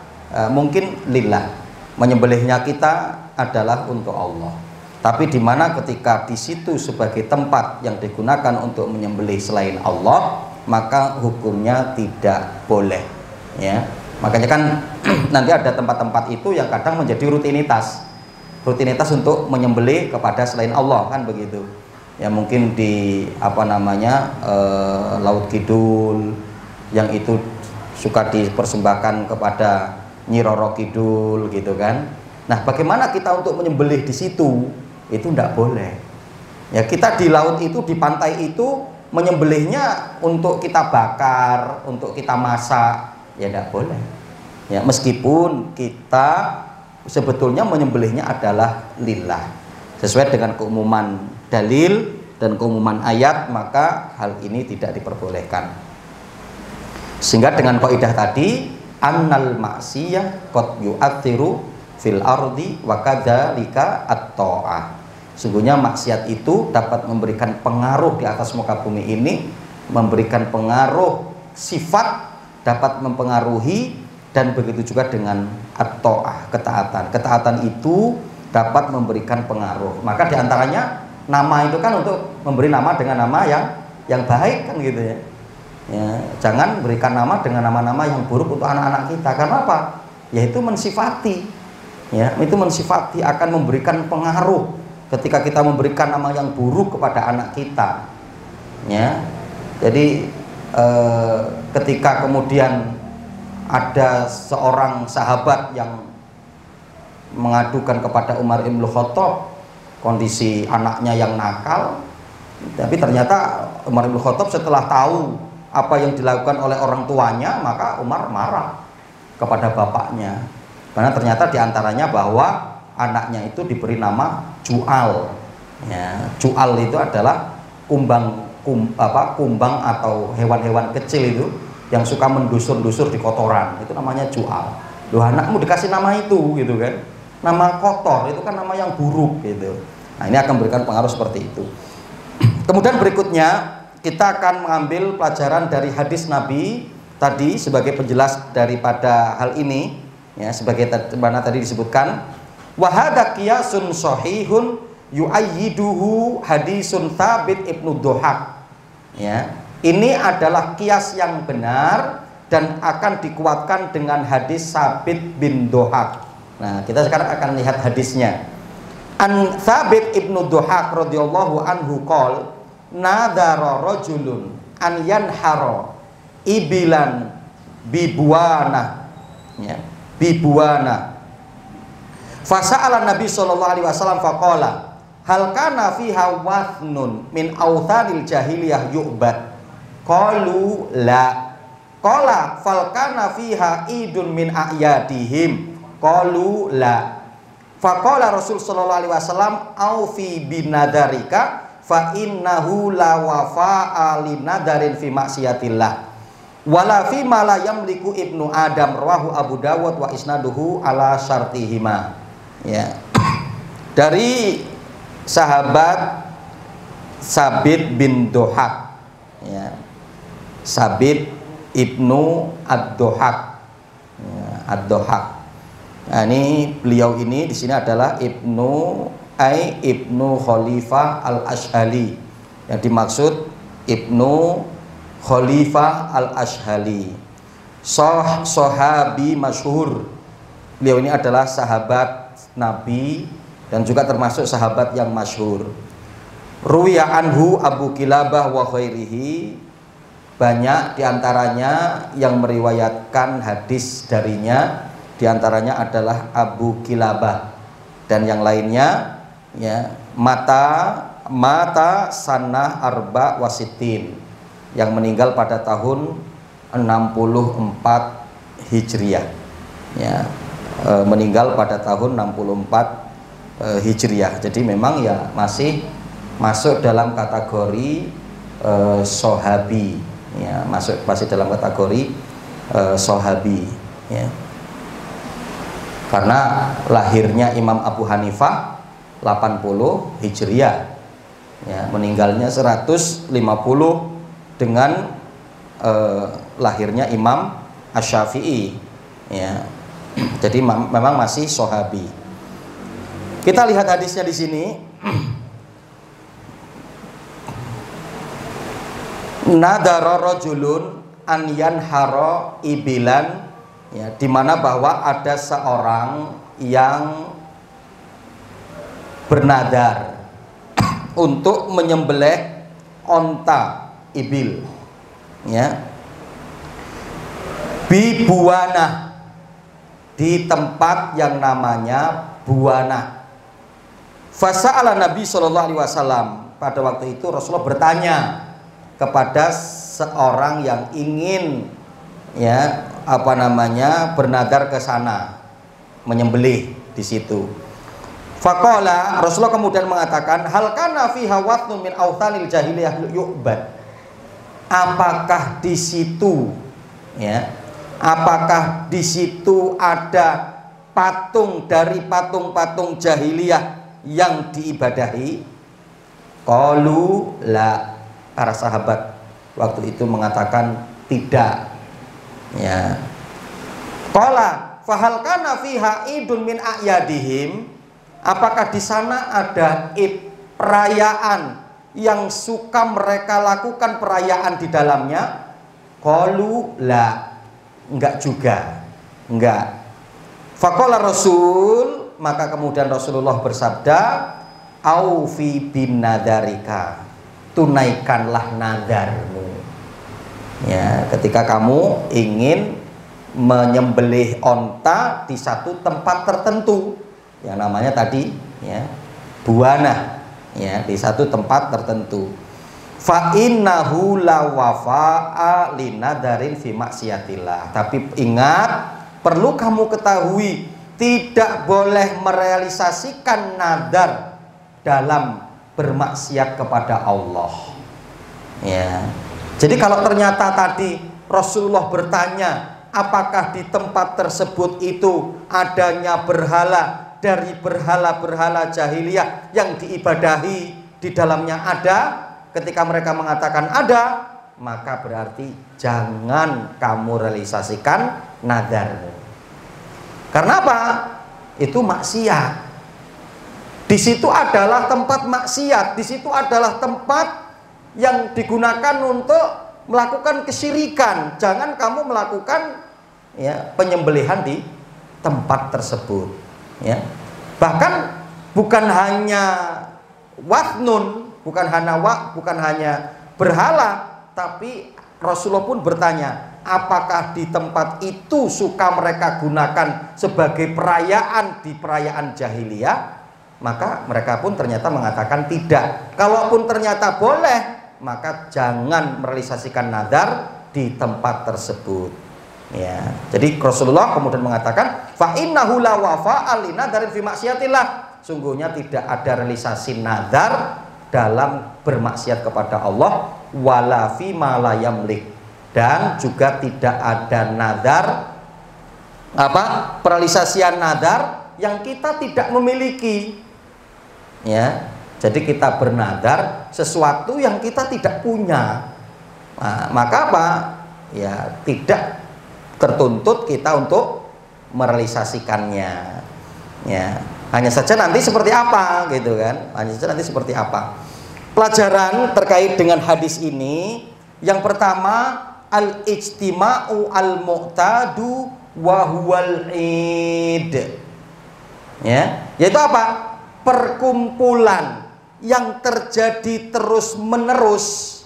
mungkin lillah, menyembelihnya kita adalah untuk Allah. Tapi di mana ketika di situ sebagai tempat yang digunakan untuk menyembelih selain Allah, maka hukumnya tidak boleh. Ya, makanya kan nanti ada tempat-tempat itu yang kadang menjadi rutinitas untuk menyembelih kepada selain Allah, kan begitu. Ya mungkin di apa namanya Laut Kidul yang itu suka dipersembahkan kepada Nyi Roro Kidul gitu kan. Nah, bagaimana kita untuk menyembelih di situ? Itu tidak boleh. Ya, kita di laut itu, di pantai itu menyembelihnya untuk kita bakar, untuk kita masak, ya tidak boleh. Ya, meskipun kita sebetulnya menyembelihnya adalah lillah, sesuai dengan keumuman dalil dan keumuman ayat, maka hal ini tidak diperbolehkan. Sehingga dengan kaidah tadi, annal ma'siyah qad yu'athiru fil ardi wa kadzalika at-ta'ah. Sungguhnya maksiat itu dapat memberikan pengaruh di atas muka bumi ini, memberikan pengaruh sifat, dapat mempengaruhi, dan begitu juga dengan at-ta'ah, ketaatan. Ketaatan itu dapat memberikan pengaruh. Maka diantaranya nama itu kan untuk memberi nama dengan nama yang baik, kan gitu ya. Ya, jangan berikan nama dengan nama-nama yang buruk untuk anak-anak kita. Karena apa? Yaitu mensifati. Ya, itu mensifati akan memberikan pengaruh ketika kita memberikan nama yang buruk kepada anak kita. Ya. Jadi ketika kemudian ada seorang sahabat yang mengadukan kepada Umar Ibn Khattab kondisi anaknya yang nakal, tapi ternyata Umar Ibn Khattab setelah tahu apa yang dilakukan oleh orang tuanya, maka Umar marah kepada bapaknya, karena ternyata diantaranya bahwa anaknya itu diberi nama Ju'al. Ya, Ju'al itu adalah kumbang atau hewan-hewan kecil itu yang suka mendusur-dusur di kotoran, itu namanya jual. Loh, anakmu dikasih nama itu gitu kan, nama kotor, itu kan nama yang buruk gitu. Nah, ini akan memberikan pengaruh seperti itu. Kemudian berikutnya kita akan mengambil pelajaran dari hadis Nabi tadi sebagai penjelas daripada hal ini, ya, sebagai mana tadi disebutkan, wa hadza qiyasun shahihun yu'ayyiduhu hadisun Tsabit ibnu Dhahak. Ya, ini adalah kias yang benar dan akan dikuatkan dengan hadis Tsabit bin Dhahak. Nah, kita sekarang akan lihat hadisnya. An Tsabit ibnu Dhahak radhiyallahu anhu qol nadhara rajulun an yanhara ibilan bibuana, ya, bibuana. Fasa'ala Nabi sallallahu alaihi wasallam faqala hal kana fiha wathnun min awthanil jahiliyah yu'bad. Qalu la. Qala fal kana fiha idun min a'yadihim. Qalu la. Faqala Rasul sallallahu alaihi wasallam aufi binadarika fa innahu la wafa'a linadarin fi maksiatillah wala fi ma la yamliku ibnu Adam, rawahu Abu Dawud wa isnaduhu ala syartihima. Ya. Dari sahabat Tsabit bin Dhahak, ya, Tsabit ibnu Ad-Dhahak, ya, Ad-Dhahak. Nah, ini beliau ini di sini adalah ibnu Khalifah al-Ashhali, yang dimaksud ibnu Khalifah al-Ashhali, sahabi masyhur. Beliau ini adalah sahabat Nabi dan juga termasuk sahabat yang masyhur. Ruwiya anhu Abu Kilabah wa khairihi, banyak diantaranya yang meriwayatkan hadis darinya, diantaranya adalah Abu Kilabah dan yang lainnya, ya, mata sanah arba wasitin, yang meninggal pada tahun 64 Hijriah, ya, meninggal pada tahun 64 Hijriah. Jadi memang ya masih masuk dalam kategori sahabi, ya, masih dalam kategori sahabi, ya. Karena lahirnya Imam Abu Hanifah 80 Hijriah, ya, meninggalnya 150 dengan lahirnya Imam Asy-Syafi'i, ya. Jadi memang masih sahabi. Kita lihat hadisnya di sini. Nadara rajulun an yanhara ibilan, ya, di mana bahwa ada seorang yang bernadar untuk menyembelih onta ibil, ya, bibuana, di tempat yang namanya Buana. Fasa'ala Nabi sallallahu alaihi wasallam, pada waktu itu Rasulullah bertanya kepada seorang yang ingin, ya, bernadar ke sana, menyembelih di situ. Faqala, Rasulullah kemudian mengatakan, hal kana fiha wathnun min awthanil jahiliyah yu'bad. Apakah di situ, ya, apakah di situ ada patung dari patung-patung jahiliyah yang diibadahi? Qalu la. Para sahabat waktu itu mengatakan tidak, ya. Qala fahal kana fiha idun min a'yadihim, apakah di sana ada perayaan yang suka mereka lakukan perayaan di dalamnya? Qalu la. Enggak juga, enggak. Faqala Rasul, maka kemudian Rasulullah bersabda, aufi bin nadarika, tunaikanlah nadarmu, ya, ketika kamu ingin menyembelih onta di satu tempat tertentu yang namanya tadi, ya, Buana, ya, di satu tempat tertentu. Fa innahu la wafa'a linadarin fi maksiatillah. Tapi ingat, perlu kamu ketahui, tidak boleh merealisasikan nadar dalam bermaksiat kepada Allah, ya. Jadi kalau ternyata tadi Rasulullah bertanya, apakah di tempat tersebut itu adanya berhala dari berhala-berhala jahiliyah yang diibadahi di dalamnya ada? Ketika mereka mengatakan ada, maka berarti jangan kamu realisasikan nadarmu. Karena apa? Itu maksiat. Di situ adalah tempat maksiat, di situ adalah tempat yang digunakan untuk melakukan kesyirikan. Jangan kamu melakukan ya penyembelihan di tempat tersebut. Ya. Bahkan bukan hanya wathnun, bukan hanya berhala, tapi Rasulullah pun bertanya, apakah di tempat itu suka mereka gunakan sebagai perayaan di perayaan jahiliyah? Maka mereka pun ternyata mengatakan tidak. Kalaupun ternyata boleh, maka jangan merealisasikan nadar di tempat tersebut. Ya. Jadi Rasulullah kemudian mengatakan, fa innahu la wafa'a li nadarin fi maksiatillah. Sungguhnya tidak ada realisasi nadar dalam bermaksiat kepada Allah, wala fi ma la yamlik, dan juga tidak ada nadar perrealisasian nadar yang kita tidak memiliki. Ya, jadi kita bernadar sesuatu yang kita tidak punya. Nah, maka apa? Ya, tidak tertuntut kita untuk merealisasikannya. Ya, hanya saja nanti seperti apa, gitu kan? Hanya saja nanti seperti apa. Pelajaran terkait dengan hadis ini, yang pertama, al-ijtima'u al-mu'tadu wa huwal id. Ya, yaitu apa? Perkumpulan yang terjadi terus menerus.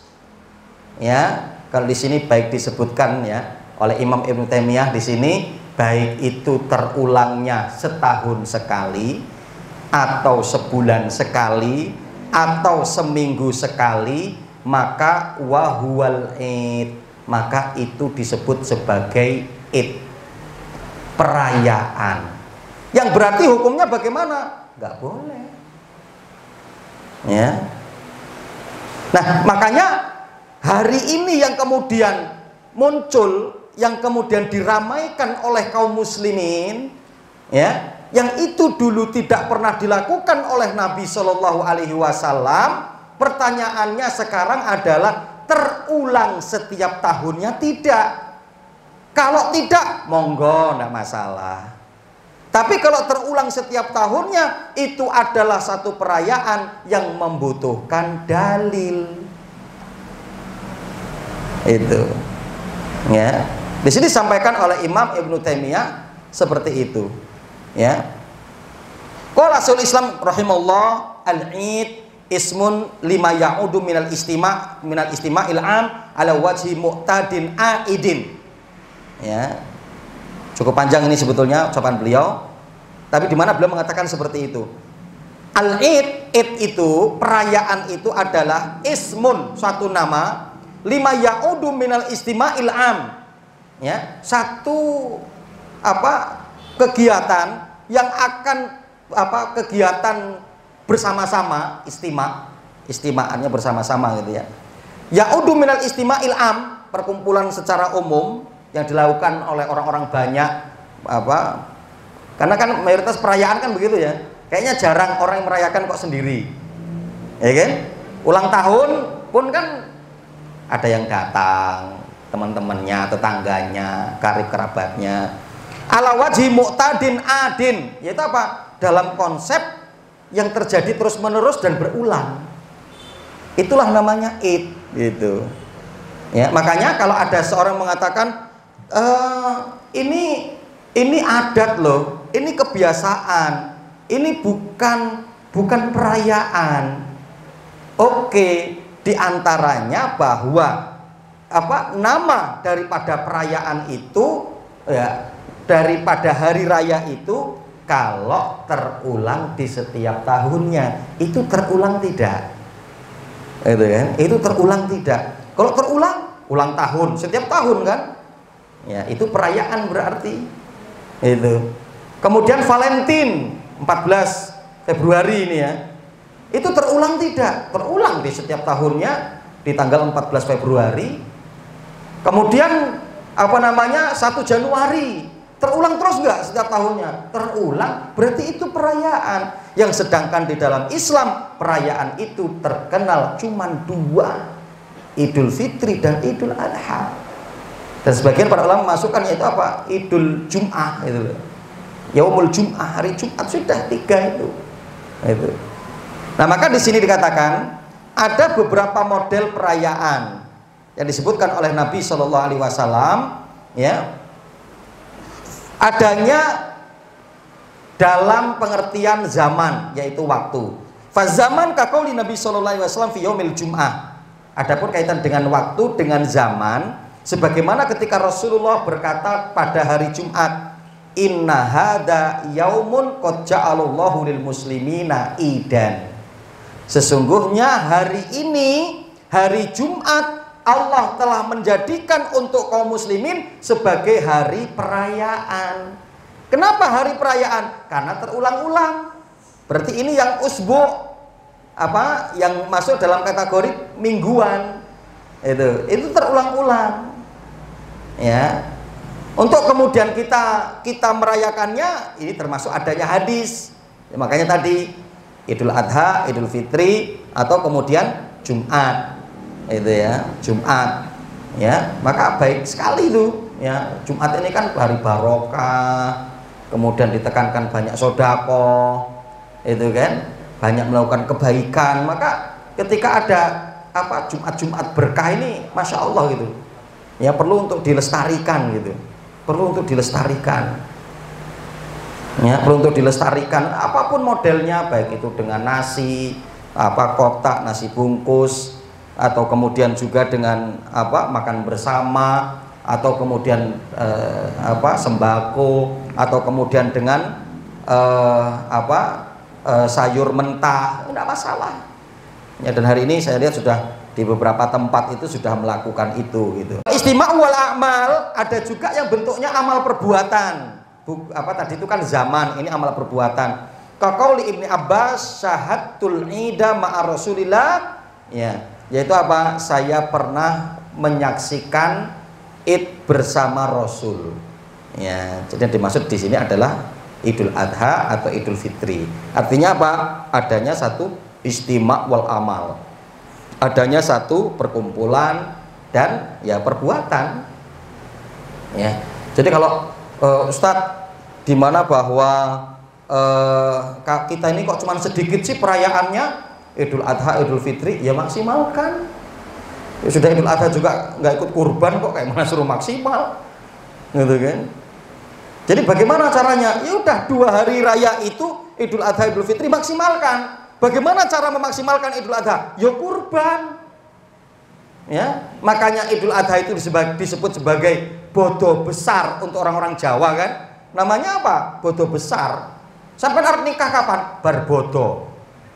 Ya, kalau di sini baik disebutkan ya oleh Imam Ibnu Taimiyah di sini, baik itu terulangnya setahun sekali atau sebulan sekali atau seminggu sekali, maka wahuwal id, maka itu disebut sebagai id, perayaan. Yang berarti hukumnya bagaimana? Nggak boleh. Ya. Nah, makanya hari ini yang kemudian muncul, yang kemudian diramaikan oleh kaum muslimin, ya, yang itu dulu tidak pernah dilakukan oleh Nabi Shallallahu Alaihi Wasallam. Pertanyaannya sekarang adalah, terulang setiap tahunnya tidak? Kalau tidak, monggo, tidak masalah. Tapi kalau terulang setiap tahunnya, itu adalah satu perayaan yang membutuhkan dalil. Itu. Ya. Di sini disampaikan oleh Imam Ibnu Taimiyah seperti itu. Ya. Qala Rasul Islam rahimahullah, al-id ismun lima ya'udu minal istima'il am ala wajhi mu'tadin aidin. Ya. Cukup panjang ini sebetulnya ucapan beliau, tapi di mana beliau mengatakan seperti itu. Al-id, id itu, perayaan itu adalah ismun, suatu nama, lima ya'udu minal istima'il am. Ya, satu kegiatan yang akan kegiatan bersama-sama, istimaannya bersama-sama gitu ya. Ya'udu minal istima'il am, perkumpulan secara umum yang dilakukan oleh orang-orang banyak, karena kan mayoritas perayaan kan begitu ya, kayaknya jarang orang yang merayakan kok sendiri, ya kan? Ulang tahun pun kan ada yang datang, teman-temannya, tetangganya, karib kerabatnya, ala wajhi mu'tadin adin, yaitu apa? Dalam konsep yang terjadi terus menerus dan berulang, itulah namanya id, gitu ya. Makanya kalau ada seorang mengatakan, ini adat loh, ini kebiasaan, ini bukan perayaan. Oke, diantaranya bahwa nama daripada perayaan itu, ya, daripada hari raya itu, kalau terulang di setiap tahunnya, itu terulang tidak? Itu kan? Itu terulang tidak? Kalau terulang, ulang tahun setiap tahun kan? Ya, itu perayaan berarti. Itu. Kemudian Valentine 14 Februari ini ya. Itu terulang tidak? Terulang di setiap tahunnya di tanggal 14 Februari. Kemudian apa namanya 1 Januari terulang terus nggak setiap tahunnya? Terulang, berarti itu perayaan. Yang sedangkan di dalam Islam perayaan itu terkenal cuman 2, Idul Fitri dan Idul Adha. Dan sebagian para ulama masukkan yaitu apa? Idul Jum'ah itu. Yaumul Jum'ah, hari Jumat sudah 3 itu. Itu. Nah, maka di sini dikatakan ada beberapa model perayaan yang disebutkan oleh Nabi Shallallahu Alaihi Wasallam, ya, adanya dalam pengertian zaman, yaitu waktu. Fazaman kaqauli Nabi Shallallahu Alaihi Wasallam fi yaumil Jum'ah. Adapun kaitan dengan waktu dengan zaman, sebagaimana ketika Rasulullah berkata pada hari Jumat, inna hada yaumun qad ja'alallahu lil muslimina idan. Sesungguhnya hari ini, hari Jumat, Allah telah menjadikan untuk kaum muslimin sebagai hari perayaan. Kenapa hari perayaan? Karena terulang-ulang. Berarti ini yang usbu, apa, yang masuk dalam kategori mingguan. Itu terulang-ulang. Ya. Untuk kemudian kita merayakannya, ini termasuk adanya hadis. Ya, makanya tadi Idul Adha, Idul Fitri, atau kemudian Jumat, itu ya, Jumat, ya, maka baik sekali itu, ya. Jumat ini kan hari barokah, kemudian ditekankan banyak sodako, itu kan, banyak melakukan kebaikan. Maka ketika ada apa Jumat berkah ini, masya Allah gitu, ya, perlu untuk dilestarikan gitu, perlu untuk dilestarikan. Ya, perlu untuk dilestarikan apapun modelnya, baik itu dengan nasi, apa kotak, nasi bungkus, atau kemudian juga dengan apa makan bersama, atau kemudian sembako, atau kemudian dengan sayur mentah, tidak masalah. Ya, dan hari ini saya lihat sudah di beberapa tempat itu sudah melakukan itu gitu. Istima' wal a'mal, ada juga yang bentuknya amal perbuatan. Tadi itu kan zaman, ini amal perbuatan. Kaqauli Ibnu Abbas syahadtul ida ma'a Rasulillah, ya, yaitu apa? Saya pernah menyaksikan Id bersama Rasul. Ya, jadi yang dimaksud di sini adalah Idul Adha atau Idul Fitri. Artinya apa? Adanya satu istima' wal amal. Adanya satu perkumpulan dan ya perbuatan. Ya. Jadi kalau Ustadz, di mana bahwa kita ini kok cuma sedikit sih perayaannya, Idul Adha, Idul Fitri, ya maksimalkan. Ya sudah Idul Adha juga nggak ikut kurban kok, kayak mana suruh maksimal, gitu kan? Jadi bagaimana caranya? Ya udah 2 hari raya itu Idul Adha, Idul Fitri maksimalkan. Bagaimana cara memaksimalkan Idul Adha? Ya kurban. Ya, makanya Idul Adha itu disebut sebagai bodo besar untuk orang-orang Jawa kan. Namanya apa? Bodo besar. Sampai arep nikah kapan? Barbodo.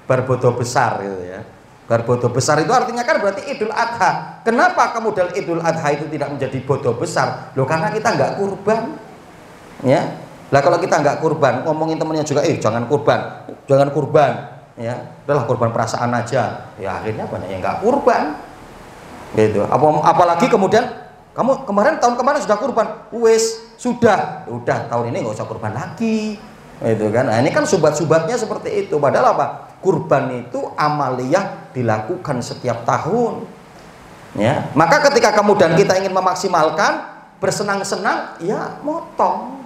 Barbodo besar gitu ya. Barbodo besar itu artinya kan berarti Idul Adha. Kenapa kemudian Idul Adha itu tidak menjadi bodo besar? Loh, karena kita nggak kurban. Ya. Lah kalau kita nggak kurban, ngomongin temennya juga, jangan kurban. Jangan kurban. Ya, udahlah kurban perasaan aja. Ya akhirnya banyak yang nggak kurban. Gitu. Apalagi kemudian kamu tahun kemarin sudah kurban, sudah tahun ini nggak usah kurban lagi, itu kan. Nah, ini kan subat-subatnya seperti itu. Padahal apa? Kurban itu amaliyah dilakukan setiap tahun, ya. Maka ketika kemudian kita ingin memaksimalkan, bersenang-senang, ya motong,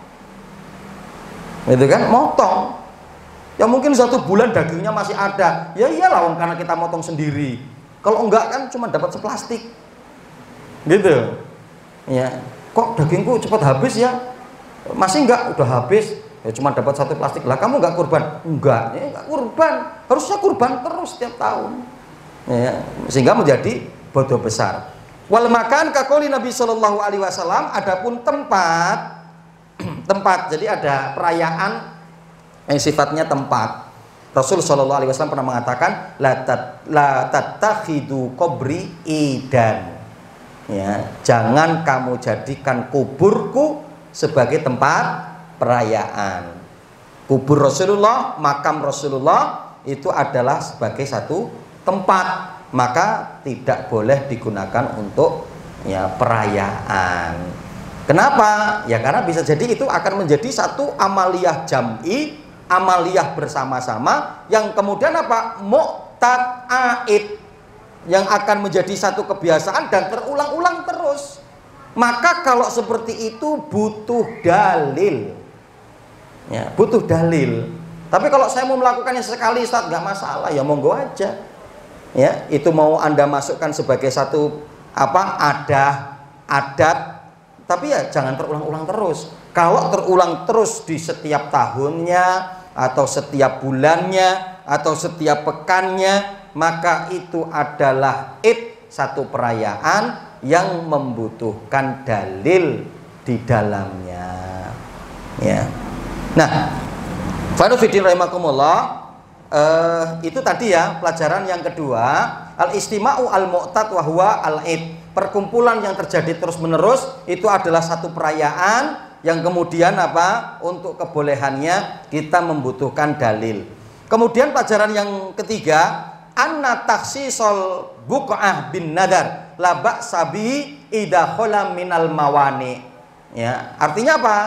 itu kan, motong. Ya mungkin 1 bulan dagingnya masih ada, ya iyalah, karena kita motong sendiri. Kalau enggak kan cuma dapat seplastik, gitu. Ya, kok dagingku cepat habis ya? Masih enggak, udah habis. Ya cuma dapat 1 plastik. Lah kamu enggak kurban? Enggak, ya enggak kurban. Harusnya kurban terus setiap tahun. Ya, sehingga menjadi bodo besar. Wal makan kaqauli Nabi Shallallahu Alaihi Wasallam, adapun tempat, jadi ada perayaan yang sifatnya tempat. Rasul Shallallahu Alaihi Wasallam pernah mengatakan, la tattakhidu qabri idan. Ya, jangan kamu jadikan kuburku sebagai tempat perayaan. Kubur Rasulullah, makam Rasulullah itu adalah sebagai satu tempat, maka tidak boleh digunakan untuk ya perayaan. Kenapa? Ya karena bisa jadi itu akan menjadi satu amaliyah jam'i, amaliyah bersama-sama yang kemudian apa? Muqtad aid, yang akan menjadi satu kebiasaan dan terulang-ulang terus. Maka kalau seperti itu butuh dalil, ya, butuh dalil. Tapi kalau saya mau melakukannya sekali Ustaz, nggak masalah, ya monggo aja. Ya, itu mau Anda masukkan sebagai satu adat, tapi ya jangan terulang-ulang terus. Kalau terulang terus di setiap tahunnya atau setiap bulannya atau setiap pekannya, maka itu adalah satu perayaan yang membutuhkan dalil di dalamnya. Ya. Nah, Fanufidin rahimakumullah, itu tadi ya pelajaran yang kedua, al-istima'u al-mu'tad wa huwa al-id. Perkumpulan yang terjadi terus-menerus itu adalah satu perayaan yang kemudian apa? Untuk kebolehannya kita membutuhkan dalil. Kemudian pelajaran yang ketiga, anna takhsisol buq'ah bin nadar la ba'sa bi idza khala minal mawani. Ya, artinya apa?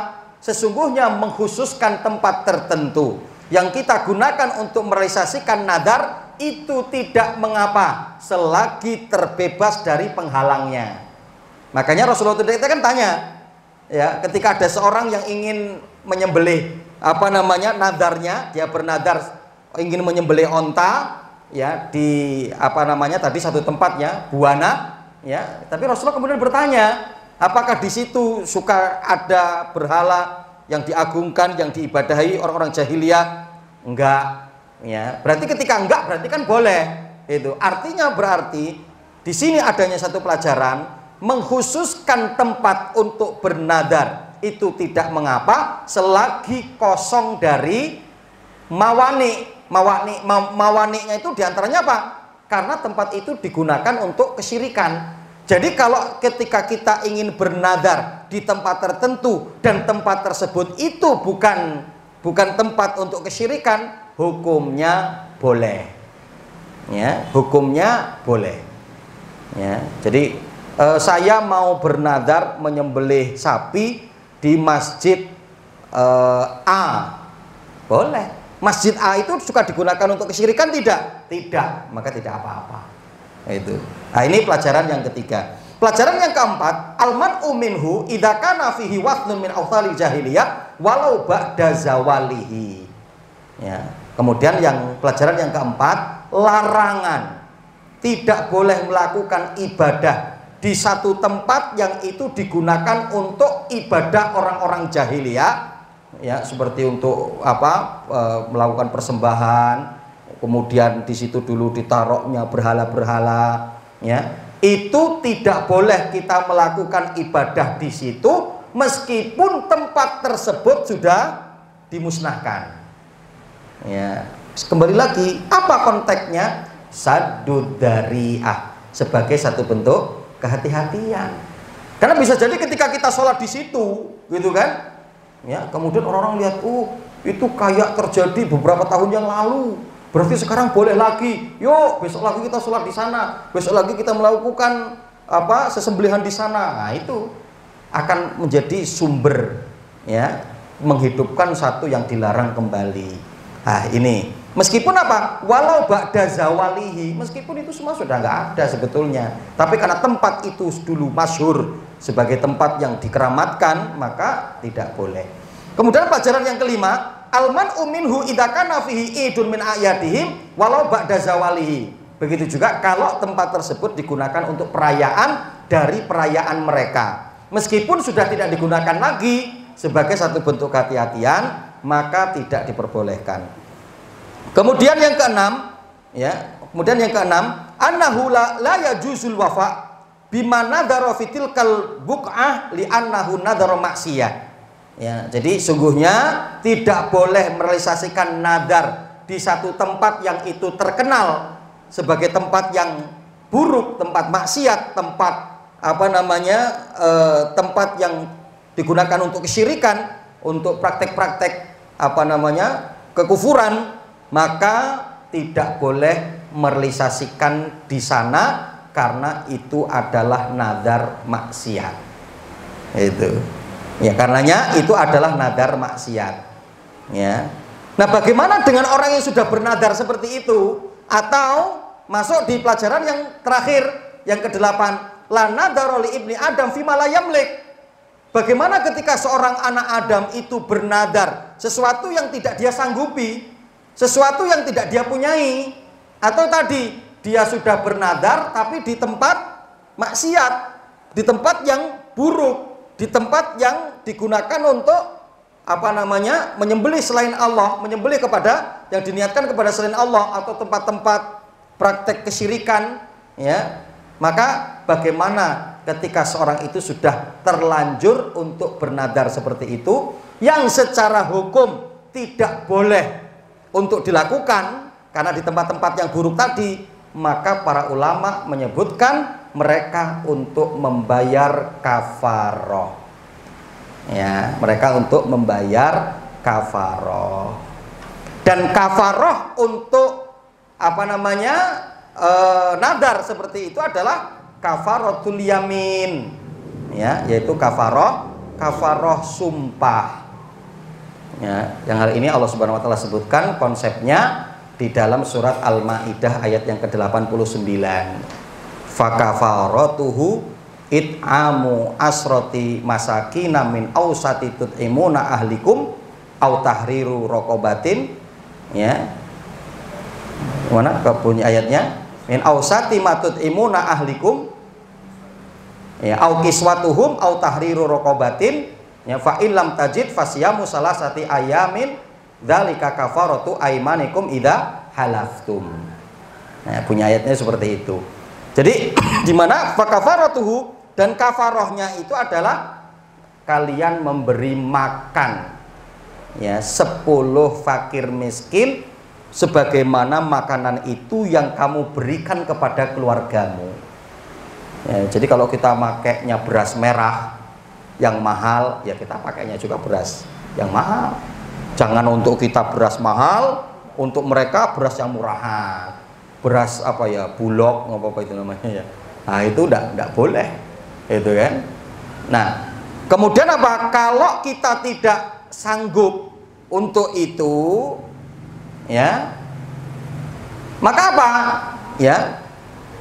Sesungguhnya mengkhususkan tempat tertentu yang kita gunakan untuk merealisasikan nadar itu tidak mengapa selagi terbebas dari penghalangnya. Makanya Rasulullah itu kan tanya, ya, ketika ada seorang yang ingin menyembelih nadarnya, dia bernadar ingin menyembelih onta, ya, di tadi satu tempat ya, buana, ya. Tapi Rasulullah kemudian bertanya, apakah di situ suka ada berhala yang diagungkan, yang diibadahi orang-orang jahiliyah? Enggak, ya. Berarti ketika enggak, berarti kan boleh. Itu artinya berarti di sini adanya satu pelajaran, mengkhususkan tempat untuk bernadar itu tidak mengapa selagi kosong dari mawani-nya itu diantaranya apa? Karena tempat itu digunakan untuk kesyirikan. Jadi kalau ketika kita ingin bernadar di tempat tertentu dan tempat tersebut itu bukan tempat untuk kesyirikan, hukumnya boleh. Ya, hukumnya boleh. Ya, jadi saya mau bernadar menyembelih sapi di masjid A, boleh. Masjid A itu suka digunakan untuk kesyirikan tidak? Tidak, maka tidak apa-apa. Itu. Nah, ini pelajaran yang ketiga. Pelajaran yang keempat, al-man'u minhu idza kana fihi wathnun min awthalil jahiliyah walau ba'da zawalihi. Ya. Kemudian pelajaran yang keempat, larangan tidak boleh melakukan ibadah di satu tempat yang itu digunakan untuk ibadah orang-orang jahiliyah. Ya, seperti untuk melakukan persembahan, kemudian di situ dulu ditaruhnya berhala-berhala, ya. Itu tidak boleh kita melakukan ibadah di situ meskipun tempat tersebut sudah dimusnahkan. Ya, kembali lagi, apa konteksnya? Saddud dzari'ah, sebagai satu bentuk kehati-hatian. Karena bisa jadi ketika kita sholat di situ, gitu kan? Ya, kemudian orang-orang lihat, itu kayak terjadi beberapa tahun yang lalu, berarti sekarang boleh lagi. Yuk, besok lagi kita sholat di sana, besok lagi kita melakukan sesembelihan di sana. Nah, itu akan menjadi sumber, ya, menghidupkan satu yang dilarang kembali. Nah, ini meskipun walau ba'da zawalihi, meskipun itu semua sudah nggak ada sebetulnya, tapi karena tempat itu dulu masyhur sebagai tempat yang dikeramatkan, maka tidak boleh. Kemudian pelajaran yang kelima, al-man'u minhu idza kana fihi idun min ayatihim walau ba'da zawalihi. Begitu juga kalau tempat tersebut digunakan untuk perayaan dari perayaan mereka, meskipun sudah tidak digunakan lagi sebagai satu bentuk kehati-hatian, maka tidak diperbolehkan. Kemudian yang keenam, annahu la yajuzul wafa bima nadhara fitil kal buq'ah li annahu nadhara maksiyah. Ya, jadi sungguhnya tidak boleh merealisasikan nadar di satu tempat yang itu terkenal sebagai tempat yang buruk, tempat maksiat, tempat tempat yang digunakan untuk kesyirikan, untuk praktek-praktek kekufuran, maka tidak boleh merealisasikan di sana karena itu adalah nadar maksiat. Itu. Ya, karenanya itu adalah nadar maksiat. Ya. Nah, bagaimana dengan orang yang sudah bernadar seperti itu? Atau masuk di pelajaran yang terakhir, yang ke-8, la nadara li ibni Adam fima la yamlik. Bagaimana ketika seorang anak Adam itu bernadar sesuatu yang tidak dia sanggupi, sesuatu yang tidak dia punyai, atau tadi dia sudah bernadar tapi di tempat maksiat, di tempat yang buruk, di tempat yang digunakan untuk menyembelih selain Allah, menyembelih kepada yang diniatkan kepada selain Allah, atau tempat-tempat praktek kesyirikan, ya. Maka bagaimana ketika seorang itu sudah terlanjur untuk bernadar seperti itu, yang secara hukum tidak boleh untuk dilakukan karena di tempat-tempat yang buruk tadi, maka para ulama menyebutkan mereka untuk membayar kafaroh. Ya, mereka untuk membayar kafaroh. Dan kafaroh untuk nadar seperti itu adalah kafaratul yamin, ya, yaitu kafaroh sumpah. Ya, yang hal ini Allah Subhanahu wa taala sebutkan konsepnya di dalam surat Al-Maidah ayat yang ke-89. Fakafaratuhu it'amu asroti masakina min ausati tut'imuna ahlikum au tahriru raqabatin, ya. Mana bunyi ayatnya? Min ausati matut imuna ahlikum, ya, au kiswatuhum au tahriru raqabatin, ya, fa in lam tajid fasyamu salasati ayamin dzalika kafaratu aymanikum idza halaftum. Nah, punya ayatnya seperti itu. Jadi di mana fa kafaratuhu, dan kafarohnya itu adalah kalian memberi makan, ya, 10 fakir miskin sebagaimana makanan itu yang kamu berikan kepada keluargamu. Ya, jadi kalau kita makainya beras merah yang mahal, ya kita pakainya juga beras yang mahal. Jangan untuk kita beras mahal, untuk mereka beras yang murahan, beras bulog, apa itu namanya, ya. Nah, itu enggak boleh, itu kan. Nah, kemudian apa? Kalau kita tidak sanggup untuk itu, ya, maka apa? Ya,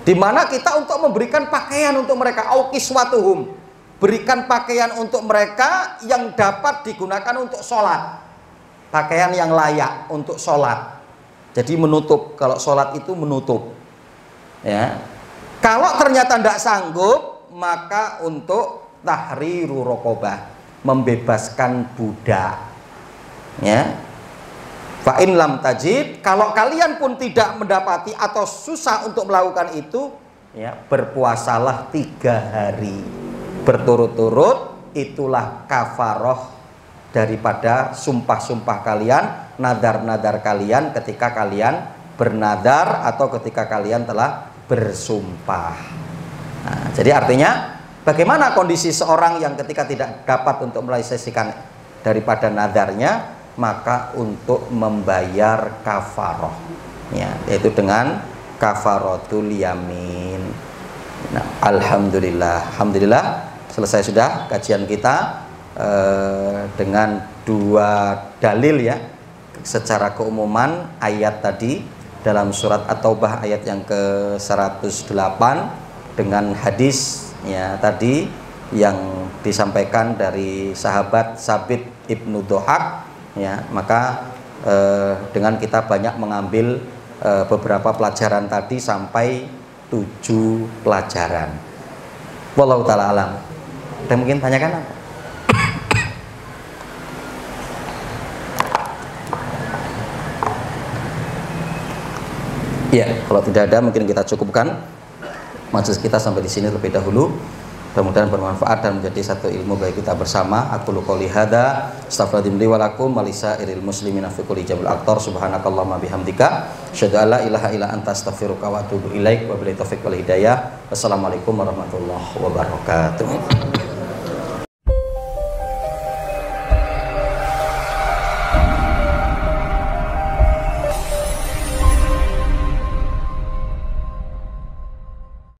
dimana kita untuk memberikan pakaian untuk mereka, aukiswatuhum, berikan pakaian untuk mereka yang dapat digunakan untuk sholat, pakaian yang layak untuk sholat. Jadi menutup, kalau sholat itu menutup, ya. Kalau ternyata tidak sanggup, maka untuk tahriru raqabah, membebaskan budak, ya. Fa in lam tajid, kalau kalian pun tidak mendapati atau susah untuk melakukan itu, ya, berpuasalah 3 hari berturut-turut. Itulah kafaroh daripada sumpah-sumpah kalian, nadar-nadar kalian ketika kalian bernadar atau ketika kalian telah bersumpah. Nah, jadi artinya bagaimana kondisi seorang yang ketika tidak dapat untuk merealisasikan daripada nadarnya, maka untuk membayar kafaroh, ya, yaitu dengan kafaratul yamin. Nah, alhamdulillah selesai sudah kajian kita dengan 2 dalil, ya, secara keumuman ayat tadi dalam surat At-Taubah ayat yang ke-108 dengan hadis, ya, tadi yang disampaikan dari sahabat Sabit Ibnu Dohak, ya. Maka dengan kita banyak mengambil beberapa pelajaran tadi sampai 7 pelajaran. Wallahu ta'ala alam. Ada mungkin tanyakan apa? Ya, kalau tidak ada mungkin kita cukupkan majelis kita sampai di sini terlebih dahulu. Mudah-mudahan bermanfaat dan menjadi satu ilmu bagi kita bersama. Aku qouli hadza, astaghfirullahaladzim li wa lakum wa lisairil muslimina fi kulli jamil aqtar. Subhanakallahumma bihamdika, asyhadu an la ilaha illa anta, astaghfiruka wa atubu ilaik. Wa billahi taufiq wal hidayah. Wassalamualaikum warahmatullahi wabarakatuh.